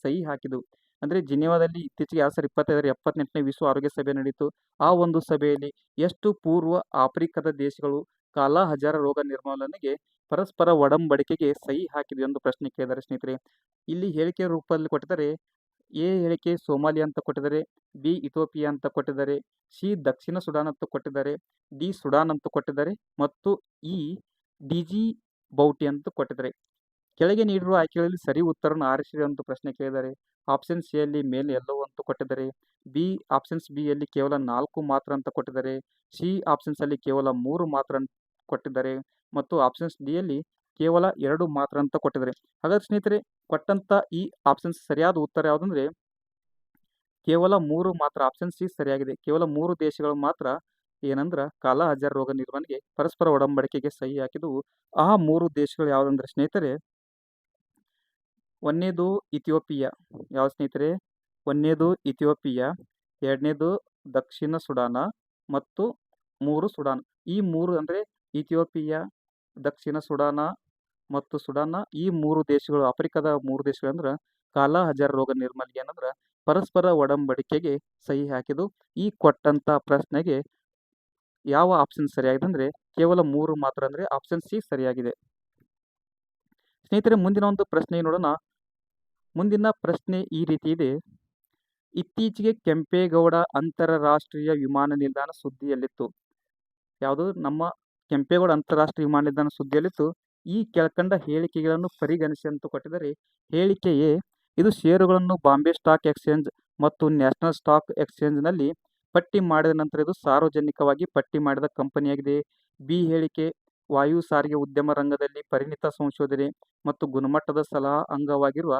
ಸಹಿ ಹಾಕಿದವು? ಅಂದರೆ ಜಿನೆವಾದಲ್ಲಿ ಇತ್ತೀಚೆಗೆ 2025 78ನೇ ವಿಶ್ವ ಆರೋಗ್ಯ ಸಭೆ ನಡೆಯಿತು. ಆ ಒಂದು ಸಭೆಯಲ್ಲಿ ಎಷ್ಟು ಪೂರ್ವ ಆಫ್ರಿಕಾದ ದೇಶಗಳು ಕಾಲಾಹಜಾರ ರೋಗ ನಿರ್ಮೂಲನೆಗೆ ಪರಸ್ಪರ ಒಡಂಬಡಿಕೆಗೆ ಸಹಿ ಹಾಕಿದವು ಎಂದು ಪ್ರಶ್ನೆ ಕೇಳಿದ್ದಾರೆ ಸ್ನೇಹಿತರೆ. ಇಲ್ಲಿ ಹೇಳಿಕೆ ರೂಪದಲ್ಲಿ ಕೊಟ್ಟಿದ್ದಾರೆ. ಎ ಹೇಳಿಕೆ ಸೋಮಾಲಿಯಾ ಅಂತ ಕೊಟ್ಟಿದ್ದಾರೆ, ಬಿ ಇಥಿಯೋಪಿಯಾ ಅಂತ ಕೊಟ್ಟಿದ್ದಾರೆ, ಸಿ ದಕ್ಷಿಣ ಸುಡಾನ್ ಅಂತ ಕೊಟ್ಟಿದ್ದಾರೆ, ಡಿ ಸುಡಾನ್ ಅಂತ ಕೊಟ್ಟಿದ್ದಾರೆ ಮತ್ತು ಇ ಡಿಜಿಬೌಟಿ ಅಂತ ಕೊಟ್ಟಿದ್ದಾರೆ. ಕೆಳಗೆ ನೀಡಿರುವ ಆಯ್ಕೆಗಳಲ್ಲಿ ಸರಿ ಉತ್ತರವನ್ನು ಆರಿಸಿರಿ ಅಂತ ಪ್ರಶ್ನೆ ಕೇಳಿದ್ದಾರೆ. ಆಪ್ಷನ್ ಸಿ ಯಲ್ಲಿ ಮೇಲೆ ಎಲ್ಲವೂ ಅಂತ ಕೊಟ್ಟಿದ್ದಾರೆ, ಆಪ್ಷನ್ಸ್ ಬಿ ಯಲ್ಲಿ ಕೇವಲ 4 ಮಾತ್ರ ಅಂತ ಕೊಟ್ಟಿದ್ದಾರೆ, ಸಿ ಆಪ್ಷನ್ಸ್ ಅಲ್ಲಿ ಕೇವಲ 3 ಮಾತ್ರ ಅಂತ ಕೊಟ್ಟಿದ್ದಾರೆ ಮತ್ತು ಆಪ್ಷನ್ಸ್ ಡಿ ಯಲ್ಲಿ ಕೇವಲ 2 ಮಾತ್ರ ಅಂತ ಕೊಟ್ಟಿದ್ದಾರೆ. ಹಾಗಾದ್ರೆ ಸ್ನೇಹಿತರೆ, ಕೊಟ್ಟಂತ ಈ ಆಪ್ಷನ್ಸ್ ಸರಿಯಾದ ಉತ್ತರ ಯಾವುದಂದ್ರೆ ಕೇವಲ 3 ಮಾತ್ರ. ಆಪ್ಷನ್ ಸಿ ಸರಿಯಾಗಿದೆ. ಕೇವಲ 3 ದೇಶಗಳು ಮಾತ್ರ ಏನಂದ್ರ ಕಾಲಾಹಜಾರ ರೋಗ ನಿರ್ವಹಣೆಗೆ ಪರಸ್ಪರ ಒಡಂಬಡಿಕೆಗೆ ಸಹಿ ಹಾಕಿದವು. ಆ 3 ದೇಶಗಳು ಯಾವುದಂದ್ರೆ ಸ್ನೇಹಿತರೆ, ಒಂದನೇದು ಇಥಿಯೋಪಿಯಾ. ಯಾವ ಸ್ನೇಹಿತರೆ? ಒಂದನೇದು ಇಥಿಯೋಪಿಯಾ, ಎರಡನೇದು ದಕ್ಷಿಣ ಸುಡಾನ ಮತ್ತು 3 ಸುಡಾನ್. ಈ 3 ಅಂದ್ರೆ ಇಥಿಯೋಪಿಯಾ, ದಕ್ಷಿಣ ಸುಡಾನ ಮತ್ತು ಸುಡಾನ, ಈ 3 ದೇಶಗಳು ಆಫ್ರಿಕಾದ 3 ದೇಶಗಳು ಅಂದ್ರೆ ಕಾಲಾಹಜಾರ ರೋಗ ನಿರ್ಮೂಲನೆಗೆ ಏನಂದ್ರ ಪರಸ್ಪರ ಒಡಂಬಡಿಕೆಗೆ ಸಹಿ ಹಾಕಿದ್ದು. ಈ ಕೊಟ್ಟಂತ ಪ್ರಶ್ನೆಗೆ ಯಾವ ಆಪ್ಷನ್ ಸರಿಯಾಗಿದೆ ಅಂದ್ರೆ ಕೇವಲ 3 ಮಾತ್ರ, ಅಂದ್ರೆ ಆಪ್ಷನ್ ಸಿ ಸರಿಯಾಗಿದೆ. ಸ್ನೇಹಿತರೆ, ಮುಂದಿನ ಒಂದು ಪ್ರಶ್ನೆ ನೋಡೋಣ. ಮುಂದಿನ ಪ್ರಶ್ನೆ ಈ ರೀತಿ ಇದೆ. ಇತ್ತೀಚೆಗೆ ಕೆಂಪೇಗೌಡ ಅಂತಾರಾಷ್ಟ್ರೀಯ ವಿಮಾನ ನಿಲ್ದಾಣ ಸುದ್ದಿಯಲ್ಲಿತ್ತು. ಯಾವುದು? ನಮ್ಮ ಕೆಂಪೇಗೌಡ ಅಂತಾರಾಷ್ಟ್ರೀಯ ವಿಮಾನ ನಿಲ್ದಾಣ ಸುದ್ದಿಯಲ್ಲಿತ್ತು. ಈ ಕೆಳಕಂಡ ಹೇಳಿಕೆಗಳನ್ನು ಪರಿಗಣಿಸಿ ಅಂತ ಕೊಟ್ಟಿದ್ದಾರೆ. ಹೇಳಿಕೆ ಎ, ಇದು ಷೇರುಗಳನ್ನು ಬಾಂಬೆ ಸ್ಟಾಕ್ ಎಕ್ಸ್ಚೇಂಜ್ ಮತ್ತು ನ್ಯಾಷನಲ್ ಸ್ಟಾಕ್ ಎಕ್ಸ್ಚೇಂಜ್ನಲ್ಲಿ ಪಟ್ಟಿ ಮಾಡಿದ ನಂತರ ಇದು ಸಾರ್ವಜನಿಕವಾಗಿ ಪಟ್ಟಿ ಮಾಡಿದ ಕಂಪನಿಯಾಗಿದೆ. ಬಿ ಹೇಳಿಕೆ ವಾಯು ಸಾರಿಗೆ ಉದ್ಯಮ ರಂಗದಲ್ಲಿ ಪರಿಣಿತ ಸಂಶೋಧನೆ ಮತ್ತು ಗುಣಮಟ್ಟದ ಸಲಹಾ ಅಂಗವಾಗಿರುವ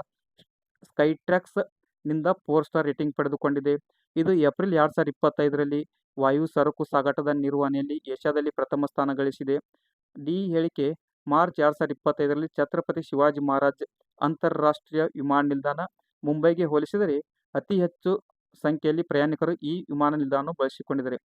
ಸ್ಕೈಟ್ರಾಕ್ಸ್ ನಿಂದ 4 ಸ್ಟಾರ್ ರೇಟಿಂಗ್ ಪಡೆದುಕೊಂಡಿದೆ. ಇದು ಏಪ್ರಿಲ್ 2025ರಲ್ಲಿ ವಾಯು ಸರಕು ಸಾಗಾಟದ ನಿರ್ವಹಣೆಯಲ್ಲಿ ಏಷ್ಯಾದಲ್ಲಿ ಪ್ರಥಮ ಸ್ಥಾನ ಗಳಿಸಿದೆ. ಡಿ ಹೇಳಿಕೆ ಮಾರ್ಚ್ 2025ರಲ್ಲಿ ಛತ್ರಪತಿ ಶಿವಾಜಿ ಮಹಾರಾಜ್ ಅಂತಾರಾಷ್ಟ್ರೀಯ ವಿಮಾನ ನಿಲ್ದಾಣ ಮುಂಬೈಗೆ ಹೋಲಿಸಿದರೆ ಅತಿ ಹೆಚ್ಚು ಸಂಖ್ಯೆಯಲ್ಲಿ ಪ್ರಯಾಣಿಕರು ಈ ವಿಮಾನ ನಿಲ್ದಾಣವನ್ನು ಬಳಸಿಕೊಂಡಿದ್ದಾರೆ.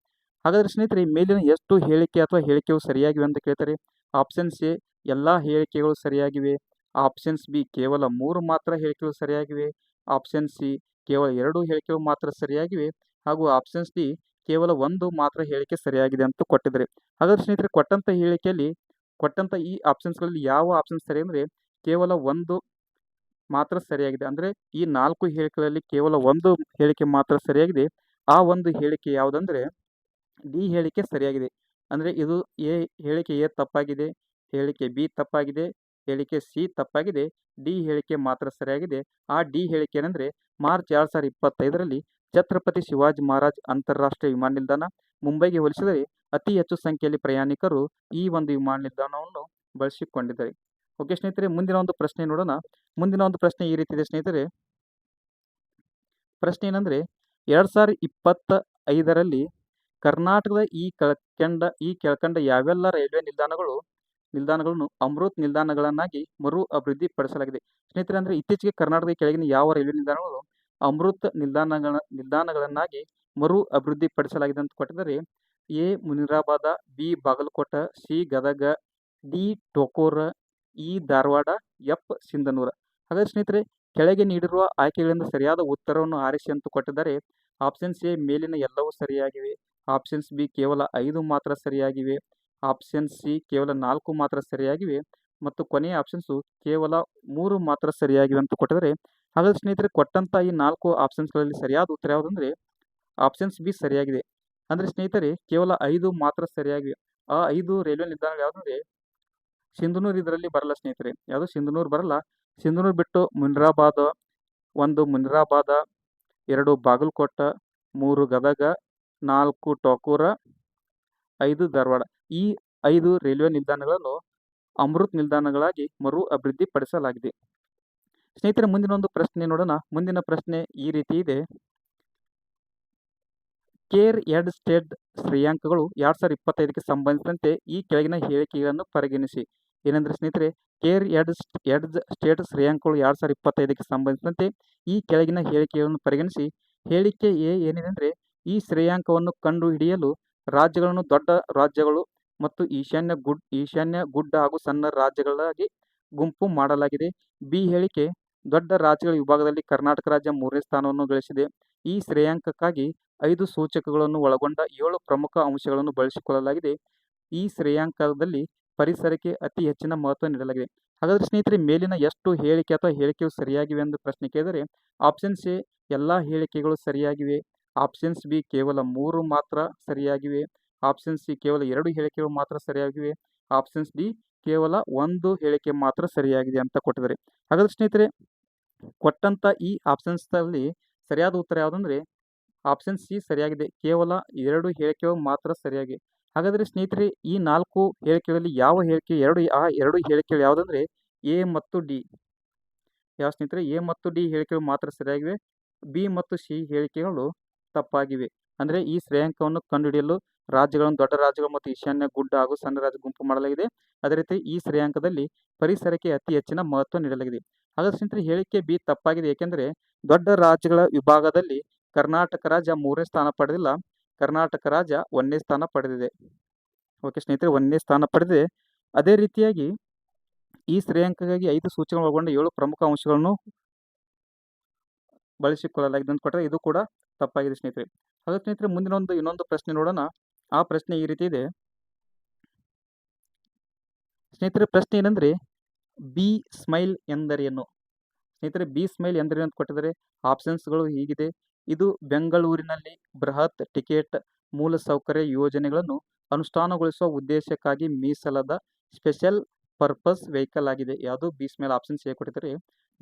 ಹಾಗಾದರೆ ಸ್ನೇಹಿತರೆ, ಮೇಲಿನ ಎಷ್ಟು ಹೇಳಿಕೆ ಅಥವಾ ಹೇಳಿಕೆಗಳು ಸರಿಯಾಗಿವೆ ಅಂತ ಕೇಳ್ತಾರೆ. ಆಪ್ಷನ್ಸ್ ಎ ಎಲ್ಲ ಹೇಳಿಕೆಗಳು ಸರಿಯಾಗಿವೆ. ಆಪ್ಷನ್ಸ್ ಬಿ ಕೇವಲ 3 ಮಾತ್ರ ಹೇಳಿಕೆಗಳು ಸರಿಯಾಗಿವೆ. ಆಪ್ಷನ್ ಸಿ ಕೇವಲ 2 ಹೇಳಿಕೆಗಳು ಮಾತ್ರ ಸರಿಯಾಗಿವೆ. ಹಾಗೂ ಆಪ್ಷನ್ಸ್ ಡಿ ಕೇವಲ 1 ಮಾತ್ರ ಹೇಳಿಕೆ ಸರಿಯಾಗಿದೆ ಅಂತ ಕೊಟ್ಟಿದ್ದಾರೆ. ಹಾಗಾದ್ರೆ ಸ್ನೇಹಿತರೆ, ಕೊಟ್ಟಂತ ಈ ಆಪ್ಷನ್ಸ್ಗಳಲ್ಲಿ ಯಾವ ಆಪ್ಷನ್ ಸರಿ ಅಂದರೆ ಕೇವಲ 1 ಮಾತ್ರ ಸರಿಯಾಗಿದೆ. ಅಂದರೆ ಈ 4 ಹೇಳಿಕೆಗಳಲ್ಲಿ ಕೇವಲ 1 ಹೇಳಿಕೆ ಮಾತ್ರ ಸರಿಯಾಗಿದೆ. ಆ ಒಂದು ಹೇಳಿಕೆ ಯಾವುದಂದ್ರೆ ಡಿ ಹೇಳಿಕೆ ಸರಿಯಾಗಿದೆ. ಅಂದರೆ ಇದು ಹೇಳಿಕೆ ಎ ತಪ್ಪಾಗಿದೆ, ಹೇಳಿಕೆ ಬಿ ತಪ್ಪಾಗಿದೆ, ಹೇಳಿಕೆ ಸಿ ತಪ್ಪಾಗಿದೆ, ಡಿ ಹೇಳಿಕೆ ಮಾತ್ರ ಸರಿಯಾಗಿದೆ. ಆ ಡಿ ಹೇಳಿಕೆ ಏನಂದ್ರೆ ಮಾರ್ಚ್ 2025ರಲ್ಲಿ ಛತ್ರಪತಿ ಶಿವಾಜಿ ಮಹಾರಾಜ್ ಅಂತಾರಾಷ್ಟ್ರೀಯ ವಿಮಾನ ನಿಲ್ದಾಣ ಮುಂಬೈಗೆ ಹೋಲಿಸಿದರೆ ಅತಿ ಹೆಚ್ಚು ಸಂಖ್ಯೆಯಲ್ಲಿ ಪ್ರಯಾಣಿಕರು ಈ ಒಂದು ವಿಮಾನ ನಿಲ್ದಾಣವನ್ನು ಬಳಸಿಕೊಂಡಿದ್ದಾರೆ. ಓಕೆ ಸ್ನೇಹಿತರೆ, ಮುಂದಿನ ಒಂದು ಪ್ರಶ್ನೆ ನೋಡೋಣ. ಮುಂದಿನ ಒಂದು ಪ್ರಶ್ನೆ ಈ ರೀತಿ ಇದೆ ಸ್ನೇಹಿತರೆ. ಪ್ರಶ್ನೆ ಏನಂದ್ರೆ 2025ರಲ್ಲಿ ಕರ್ನಾಟಕದ ಈ ಕೆಳಕಂಡ ಯಾವೆಲ್ಲ ರೈಲ್ವೆ ನಿಲ್ದಾಣಗಳನ್ನು ಅಮೃತ್ ನಿಲ್ದಾಣಗಳನ್ನಾಗಿ ಮರು ಅಭಿವೃದ್ಧಿ ಪಡಿಸಲಾಗಿದೆ. ಸ್ನೇಹಿತರೆ, ಅಂದ್ರೆ ಇತ್ತೀಚೆಗೆ ಕರ್ನಾಟಕದ ಕೆಳಗಿನ ಯಾವ ರೈಲ್ವೆ ನಿಲ್ದಾಣಗಳು ಅಮೃತ್ ನಿಲ್ದಾಣಗಳನ್ನಾಗಿ ಮರು ಅಭಿವೃದ್ಧಿ ಪಡಿಸಲಾಗಿದೆ ಅಂತ ಕೊಟ್ಟಿದ್ದಾರೆ. A Munirabad, B Bagalkot, C Gadag, D ಟೋಕೋರ, ಇ ಧಾರವಾಡ, ಎಫ್ ಸಿಂಧನೂರ. ಹಾಗಾದ್ರೆ ಸ್ನೇಹಿತರೆ, ಕೆಳಗೆ ನೀಡಿರುವ ಆಯ್ಕೆಗಳಿಂದ ಸರಿಯಾದ ಉತ್ತರವನ್ನು ಆರಿಸಿ ಅಂತ ಕೊಟ್ಟಿದ್ದಾರೆ. ಆಪ್ಷನ್ಸ್ ಎ ಮೇಲಿನ ಎಲ್ಲವೂ ಸರಿಯಾಗಿವೆ. ಆಪ್ಷನ್ಸ್ ಬಿ ಕೇವಲ 5 ಮಾತ್ರ ಸರಿಯಾಗಿವೆ. ಆಪ್ಷನ್ ಸಿ ಕೇವಲ 4 ಮಾತ್ರ ಸರಿಯಾಗಿವೆ. ಮತ್ತು ಕೊನೆಯ ಆಪ್ಷನ್ಸು ಕೇವಲ 3 ಮಾತ್ರ ಸರಿಯಾಗಿವೆ ಅಂತ ಕೊಟ್ಟಿದ್ದಾರೆ. ಹಾಗಾದ್ರೆ ಸ್ನೇಹಿತರೆ, ಕೊಟ್ಟಂತ ಈ 4 ಆಪ್ಷನ್ಸ್ಗಳಲ್ಲಿ ಸರಿಯಾದ ಉತ್ತರ ಯಾವುದಂದ್ರೆ ಆಪ್ಷನ್ಸ್ ಬಿ ಸರಿಯಾಗಿದೆ. ಅಂದ್ರೆ ಸ್ನೇಹಿತರೆ, ಕೇವಲ 5 ಮಾತ್ರ ಸರಿಯಾಗಿವೆ. ಆ 5 ರೈಲ್ವೆ ನಿಲ್ದಾಣಗಳು ಯಾವುದಂದ್ರೆ ಸಿಂಧನೂರು ಇದರಲ್ಲಿ ಬರಲ್ಲ ಸ್ನೇಹಿತರೆ. ಯಾವುದು ಸಿಂಧನೂರು ಬರಲ್ಲ. ಸಿಂಧನೂರು ಬಿಟ್ಟು ಮುನಿರಾಬಾದ, 1 ಮುನಿರಾಬಾದ, 2 ಬಾಗಲಕೋಟ, 3 ಗದಗ, 4 ಟೋಕೂರ, 5 ಧಾರವಾಡ. ಈ 5 ರೈಲ್ವೆ ನಿಲ್ದಾಣಗಳನ್ನು ಅಮೃತ್ ನಿಲ್ದಾಣಗಳಾಗಿ ಮರು ಅಭಿವೃದ್ಧಿ ಪಡಿಸಲಾಗಿದೆ. ಸ್ನೇಹಿತರೆ, ಮುಂದಿನ ಒಂದು ಪ್ರಶ್ನೆ ನೋಡೋಣ. ಮುಂದಿನ ಪ್ರಶ್ನೆ ಈ ರೀತಿ ಇದೆ. ಕೇರ್ ಎಡ್ ಸ್ಟೇಟ್ ಶ್ರೇಯಾಂಕಗಳು 2025ಕ್ಕೆ ಸಂಬಂಧಿಸಿದಂತೆ ಈ ಕೆಳಗಿನ ಹೇಳಿಕೆಗಳನ್ನು ಪರಿಗಣಿಸಿ. ಏನಂದ್ರೆ ಸ್ನೇಹಿತರೆ, ಕೇರ್ ಎಡ್ ಸ್ಟೇಟ್ ಶ್ರೇಯಾಂಕಗಳು 2025ಕ್ಕೆ ಸಂಬಂಧಿಸಿದಂತೆ ಈ ಕೆಳಗಿನ ಹೇಳಿಕೆಗಳನ್ನು ಪರಿಗಣಿಸಿ. ಹೇಳಿಕೆ ಎ ಏನಿದೆ ಅಂದ್ರೆ ಈ ಶ್ರೇಯಾಂಕವನ್ನು ಕಂಡುಹಿಡಿಯಲು ರಾಜ್ಯಗಳನ್ನು ದೊಡ್ಡ ರಾಜ್ಯಗಳು ಮತ್ತು ಈಶಾನ್ಯ ಗುಡ್ಡ ಹಾಗೂ ಸಣ್ಣ ರಾಜ್ಯಗಳಾಗಿ ಗುಂಪು ಮಾಡಲಾಗಿದೆ. ಬಿ ಹೇಳಿಕೆ ದೊಡ್ಡ ರಾಜ್ಯಗಳ ವಿಭಾಗದಲ್ಲಿ ಕರ್ನಾಟಕ ರಾಜ್ಯ 3ನೇ ಸ್ಥಾನವನ್ನು ಗಳಿಸಿದೆ. ಈ ಶ್ರೇಯಾಂಕಕ್ಕಾಗಿ 5 ಸೂಚಕಗಳನ್ನು ಒಳಗೊಂಡ 7 ಪ್ರಮುಖ ಅಂಶಗಳನ್ನು ಬಳಸಿಕೊಳ್ಳಲಾಗಿದೆ. ಈ ಶ್ರೇಯಾಂಕದಲ್ಲಿ ಪರಿಸರಕ್ಕೆ ಅತಿ ಹೆಚ್ಚಿನ ಮಹತ್ವ ನೀಡಲಾಗಿದೆ. ಹಾಗಾದ್ರೆ ಸ್ನೇಹಿತರೆ, ಮೇಲಿನ ಎಷ್ಟು ಹೇಳಿಕೆ ಅಥವಾ ಹೇಳಿಕೆಗಳು ಸರಿಯಾಗಿವೆ ಎಂದು ಪ್ರಶ್ನೆ ಕೇಳಿದರೆ ಆಪ್ಷನ್ಸ್ ಎ ಎಲ್ಲಾ ಹೇಳಿಕೆಗಳು ಸರಿಯಾಗಿವೆ. ಆಪ್ಷನ್ಸ್ ಬಿ ಕೇವಲ 3 ಮಾತ್ರ ಸರಿಯಾಗಿವೆ. ಆಪ್ಷನ್ ಸಿ ಕೇವಲ 2 ಹೇಳಿಕೆಗಳು ಮಾತ್ರ ಸರಿಯಾಗಿವೆ. ಆಪ್ಷನ್ಸ್ ಡಿ ಕೇವಲ 1 ಹೇಳಿಕೆ ಮಾತ್ರ ಸರಿಯಾಗಿದೆ ಅಂತ ಕೊಟ್ಟಿದ್ದಾರೆ. ಹಾಗಾದ್ರೆ ಸ್ನೇಹಿತರೆ, ಕೊಟ್ಟಂತ ಈ ಆಪ್ಷನ್ಸ್ ಅಲ್ಲಿ ಸರಿಯಾದ ಉತ್ತರ ಯಾವುದಂದ್ರೆ ಆಪ್ಷನ್ ಸಿ ಸರಿಯಾಗಿದೆ. ಕೇವಲ 2 ಹೇಳಿಕೆಗಳು ಮಾತ್ರ ಸರಿಯಾಗಿ. ಹಾಗಾದ್ರೆ ಸ್ನೇಹಿತರೆ, ಈ 4 ಹೇಳಿಕೆಗಳಲ್ಲಿ ಯಾವ ಹೇಳಿಕೆ ಆ 2 ಹೇಳಿಕೆಗಳು ಯಾವುದಂದ್ರೆ ಎ ಮತ್ತು ಡಿ. ಯಾವ ಸ್ನೇಹಿತರೆ, ಎ ಮತ್ತು ಡಿ ಹೇಳಿಕೆಗಳು ಮಾತ್ರ ಸರಿಯಾಗಿವೆ. ಬಿ ಮತ್ತು ಸಿ ಹೇಳಿಕೆಗಳು ತಪ್ಪಾಗಿವೆ. ಅಂದ್ರೆ ಈ ಶ್ರೇಯಾಂಕವನ್ನು ಕಂಡುಹಿಡಿಯಲು ರಾಜ್ಯಗಳನ್ನು ದೊಡ್ಡ ರಾಜ್ಯಗಳು ಮತ್ತು ಈಶಾನ್ಯ ಗುಡ್ಡ ಹಾಗೂ ಸಣ್ಣ ರಾಜ್ಯ ಗುಂಪು ಮಾಡಲಾಗಿದೆ. ಅದೇ ರೀತಿ ಈ ಶ್ರೇಯಾಂಕದಲ್ಲಿ ಪರಿಸರಕ್ಕೆ ಅತಿ ಹೆಚ್ಚಿನ ಮಹತ್ವ ನೀಡಲಾಗಿದೆ. ಹಾಗಾದ್ರೆ ಸ್ನೇಹಿತರೆ, ಹೇಳಿಕೆ ಬಿ ತಪ್ಪಾಗಿದೆ. ಏಕೆಂದರೆ ದೊಡ್ಡ ರಾಜ್ಯಗಳ ವಿಭಾಗದಲ್ಲಿ ಕರ್ನಾಟಕ ರಾಜ್ಯ 3ನೇ ಸ್ಥಾನ ಪಡೆದಿಲ್ಲ. ಕರ್ನಾಟಕ ರಾಜ್ಯ 1ನೇ ಸ್ಥಾನ ಪಡೆದಿದೆ. ಓಕೆ ಸ್ನೇಹಿತರೆ, 1ನೇ ಸ್ಥಾನ ಪಡೆದಿದೆ. ಅದೇ ರೀತಿಯಾಗಿ ಈ ಶ್ರೇಯಾಂಕಕ್ಕಾಗಿ 5 ಸೂಚನೆಗಳು ಒಳಗೊಂಡ 7 ಪ್ರಮುಖ ಅಂಶಗಳನ್ನು ಬಳಸಿಕೊಳ್ಳಲಾಗಿದೆ ಅಂತ ಕೊಟ್ಟರೆ ಇದು ಕೂಡ ತಪ್ಪಾಗಿದೆ ಸ್ನೇಹಿತರೆ. ಹಾಗಾದ್ರೆ ಸ್ನೇಹಿತರೆ, ಮುಂದಿನ ಇನ್ನೊಂದು ಪ್ರಶ್ನೆ ನೋಡೋಣ. ಆ ಪ್ರಶ್ನೆ ಈ ರೀತಿ ಇದೆ ಸ್ನೇಹಿತರೆ. ಪ್ರಶ್ನೆ ಏನಂದ್ರೆ ಬಿ ಸ್ಮೈಲ್ ಎಂದರೇನು? ಸ್ನೇಹಿತರೆ, ಬಿ ಸ್ಮೈಲ್ ಎಂದರೇನು ಅಂತ ಕೊಟ್ಟಿದ್ದಾರೆ. ಆಪ್ಷನ್ಸ್ಗಳು ಹೀಗಿದೆ. ಇದು ಬೆಂಗಳೂರಿನಲ್ಲಿ ಬೃಹತ್ ಟಿಕೆಟ್ ಮೂಲಸೌಕರ್ಯ ಯೋಜನೆಗಳನ್ನು ಅನುಷ್ಠಾನಗೊಳಿಸುವ ಉದ್ದೇಶಕ್ಕಾಗಿ ಮೀಸಲಾದ ಸ್ಪೆಷಲ್ ಪರ್ಪಸ್ ವೆಹಿಕಲ್ ಆಗಿದೆ. ಯಾವುದು? B smile. ಆಪ್ಷನ್ ಸಿ ಕೊಟ್ಟಿದ್ದಾರೆ.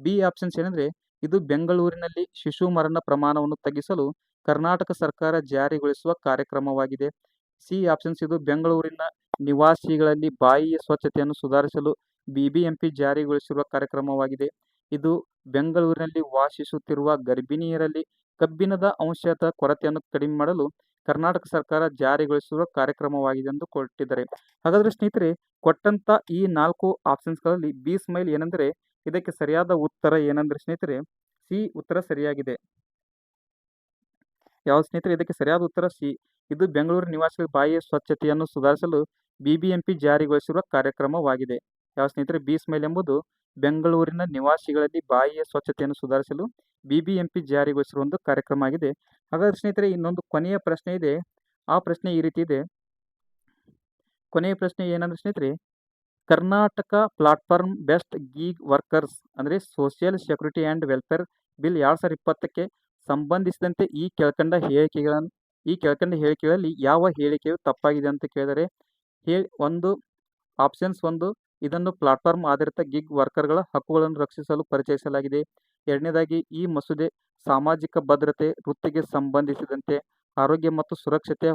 ಬಿ ಆಪ್ಷನ್ಸ್ ಏನಂದರೆ ಇದು ಬೆಂಗಳೂರಿನಲ್ಲಿ ಶಿಶು ಮರಣ ಪ್ರಮಾಣವನ್ನು ತಗ್ಗಿಸಲು ಕರ್ನಾಟಕ ಸರ್ಕಾರ ಜಾರಿಗೊಳಿಸುವ ಕಾರ್ಯಕ್ರಮವಾಗಿದೆ. ಸಿ ಆಪ್ಷನ್ಸ್ ಇದು ಬೆಂಗಳೂರಿನ ನಿವಾಸಿಗಳಲ್ಲಿ ಬಾಯಿಯ ಸ್ವಚ್ಛತೆಯನ್ನು ಸುಧಾರಿಸಲು ಬಿಬಿಎಂಪಿ ಜಾರಿಗೊಳಿಸಿರುವ ಕಾರ್ಯಕ್ರಮವಾಗಿದೆ. ಇದು ಬೆಂಗಳೂರಿನಲ್ಲಿ ವಾಸಿಸುತ್ತಿರುವ ಗರ್ಭಿಣಿಯರಲ್ಲಿ ಕಬ್ಬಿಣದ ಅಂಶದ ಕೊರತೆಯನ್ನು ಕಡಿಮೆ ಮಾಡಲು ಕರ್ನಾಟಕ ಸರ್ಕಾರ ಜಾರಿಗೊಳಿಸಿರುವ ಕಾರ್ಯಕ್ರಮವಾಗಿದೆ ಎಂದು ಕೊಟ್ಟಿದ್ದಾರೆ. ಹಾಗಾದರೆ ಸ್ನೇಹಿತರೆ, ಕೊಟ್ಟಂತ ಈ 4 ಆಪ್ಷನ್ಸ್ಗಳಲ್ಲಿ ಬಿ ಸ್ಮೈಲ್ ಏನೆಂದರೆ ಇದಕ್ಕೆ ಸರಿಯಾದ ಉತ್ತರ ಏನಂದ್ರೆ ಸ್ನೇಹಿತರೆ ಸಿ ಉತ್ತರ ಸರಿಯಾಗಿದೆ. ಯಾವ ಸ್ನೇಹಿತರೆ, ಇದಕ್ಕೆ ಸರಿಯಾದ ಉತ್ತರ ಸಿ. ಇದು ಬೆಂಗಳೂರು ನಿವಾಸಿಗಳ ಬಾಯಿಯ ಸ್ವಚ್ಛತೆಯನ್ನು ಸುಧಾರಿಸಲು ಬಿಬಿಎಂಪಿ ಜಾರಿಗೊಳಿಸಿರುವ ಕಾರ್ಯಕ್ರಮವಾಗಿದೆ. ಯಾವ ಸ್ನೇಹಿತರೆ, ಬಿ ಸ್ಮೈಲ್ ಎಂಬುದು ಬೆಂಗಳೂರಿನ ನಿವಾಸಿಗಳಲ್ಲಿ ಬಾಯಿಯ ಸ್ವಚ್ಛತೆಯನ್ನು ಸುಧಾರಿಸಲು ಬಿಬಿಎಂಪಿ ಜಾರಿಗೊಳಿಸಿರುವ ಒಂದು ಕಾರ್ಯಕ್ರಮ ಆಗಿದೆ. ಹಾಗಾದ್ರೆ ಸ್ನೇಹಿತರೆ, ಇನ್ನೊಂದು ಕೊನೆಯ ಪ್ರಶ್ನೆ ಇದೆ. ಆ ಪ್ರಶ್ನೆ ಈ ರೀತಿ ಇದೆ. ಕೊನೆಯ ಪ್ರಶ್ನೆ ಏನಂದ್ರೆ ಸ್ನೇಹಿತರೆ, Karnataka platform based gig workers ಅಂದರೆ social security and welfare bill 2020ಕ್ಕೆ ಸಂಬಂಧಿಸಿದಂತೆ ಈ ಕೆಳಕಂಡ ಹೇಳಿಕೆಗಳಲ್ಲಿ ಯಾವ ಹೇಳಿಕೆಯು ತಪ್ಪಾಗಿದೆ ಅಂತ ಕೇಳಿದರೆ ಆಪ್ಷನ್ಸ್ 1 ಇದನ್ನು ಪ್ಲಾಟ್ಫಾರ್ಮ್ ಆಧಾರಿತ ಗಿಗ್ ವರ್ಕರ್ಗಳ ಹಕ್ಕುಗಳನ್ನು ರಕ್ಷಿಸಲು ಪರಿಚಯಿಸಲಾಗಿದೆ. ಎರಡನೇದಾಗಿ ಈ ಮಸೂದೆ ಸಾಮಾಜಿಕ ಭದ್ರತೆ, ವೃತ್ತಿಗೆ ಸಂಬಂಧಿಸಿದಂತೆ ಆರೋಗ್ಯ ಮತ್ತು ಸುರಕ್ಷತೆಯ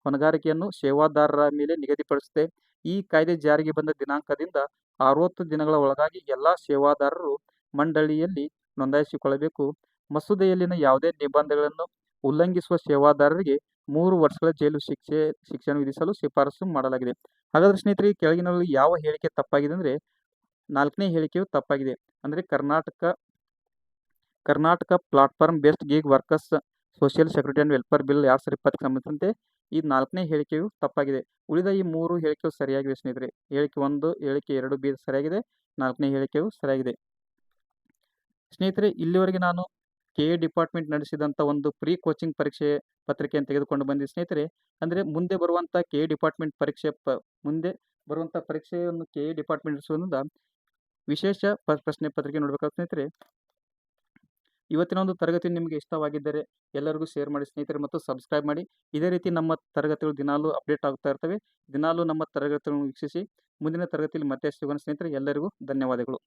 ಹೊಣೆಗಾರಿಕೆಯನ್ನು ಸೇವಾದಾರರ ಮೇಲೆ ನಿಗದಿಪಡಿಸುತ್ತೆ. ಈ ಕಾಯ್ದೆ ಜಾರಿಗೆ ಬಂದ ದಿನಾಂಕದಿಂದ 60 ದಿನಗಳ ಒಳಗಾಗಿ ಎಲ್ಲ ಸೇವಾದಾರರು ಮಂಡಳಿಯಲ್ಲಿ ನೋಂದಾಯಿಸಿಕೊಳ್ಳಬೇಕು. ಮಸೂದೆಯಲ್ಲಿನ ಯಾವುದೇ ನಿಬಂಧನೆಗಳನ್ನು ಉಲ್ಲಂಘಿಸುವ ಸೇವಾದಾರರಿಗೆ 3 ವರ್ಷಗಳ ಜೈಲು ಶಿಕ್ಷೆಯನ್ನು ವಿಧಿಸಲು ಶಿಫಾರಸು ಮಾಡಲಾಗಿದೆ. ಹಾಗಾದ್ರೆ ಸ್ನೇಹಿತರೆ, ಈ ಕೆಳಗಿನಲ್ಲಿ ಯಾವ ಹೇಳಿಕೆ ತಪ್ಪಾಗಿದೆ ಅಂದರೆ 4ನೇ ಹೇಳಿಕೆಯು ತಪ್ಪಾಗಿದೆ. ಅಂದರೆ Karnataka platform based gig workers social security and welfare bill 2020ಕ್ಕೆ ಸಂಬಂಧಿಸಿದಂತೆ ಈ 4ನೇ ಹೇಳಿಕೆಯು ತಪ್ಪಾಗಿದೆ. ಉಳಿದ ಈ 3 ಹೇಳಿಕೆಯು ಸರಿಯಾಗಿದೆ ಸ್ನೇಹಿತರೆ. ಹೇಳಿಕೆ 1, ಹೇಳಿಕೆ 2 ಬಿ ಸರಿಯಾಗಿದೆ. 4ನೇ ಹೇಳಿಕೆಯು ಸರಿಯಾಗಿದೆ. ಸ್ನೇಹಿತರೆ, ಇಲ್ಲಿವರೆಗೆ ನಾನು ಕೆಎ ಡಿಪಾರ್ಟ್ಮೆಂಟ್ ನಡೆಸಿದಂಥ ಒಂದು ಪ್ರೀ ಕೋಚಿಂಗ್ ಪರೀಕ್ಷೆ ಪತ್ರಿಕೆಯನ್ನು ತೆಗೆದುಕೊಂಡು ಬಂದಿದ್ದೆ ಸ್ನೇಹಿತರೆ. ಅಂದರೆ ಮುಂದೆ ಬರುವಂಥ ಕೆಎ ಡಿಪಾರ್ಟ್ಮೆಂಟ್ ಪರೀಕ್ಷೆಯನ್ನು ಕೆಎ ಡಿಪಾರ್ಟ್ಮೆಂಟ್ ನಡೆಸುವುದರಿಂದ ವಿಶೇಷ ಪ್ರಶ್ನೆ ಪತ್ರಿಕೆ ನೋಡಬೇಕಾಗುತ್ತೆ ಸ್ನೇಹಿತರೆ. ಇವತ್ತಿನ ಒಂದು ತರಗತಿ ನಿಮಗೆ ಇಷ್ಟವಾಗಿದ್ದರೆ ಎಲ್ಲರಿಗೂ ಶೇರ್ ಮಾಡಿ ಸ್ನೇಹಿತರೆ ಮತ್ತು ಸಬ್ಸ್ಕ್ರೈಬ್ ಮಾಡಿ. ಇದೇ ರೀತಿ ನಮ್ಮ ತರಗತಿಗಳು ದಿನಾಲೂ ಅಪ್ಡೇಟ್ ಆಗ್ತಾ ಇರ್ತವೆ. ದಿನಾಲೂ ನಮ್ಮ ತರಗತಿಗಳನ್ನು ವೀಕ್ಷಿಸಿ. ಮುಂದಿನ ತರಗತಿಯಲ್ಲಿ ಮತ್ತೆ ಸಿಗೋಣ ಸ್ನೇಹಿತರೆ. ಎಲ್ಲರಿಗೂ ಧನ್ಯವಾದಗಳು.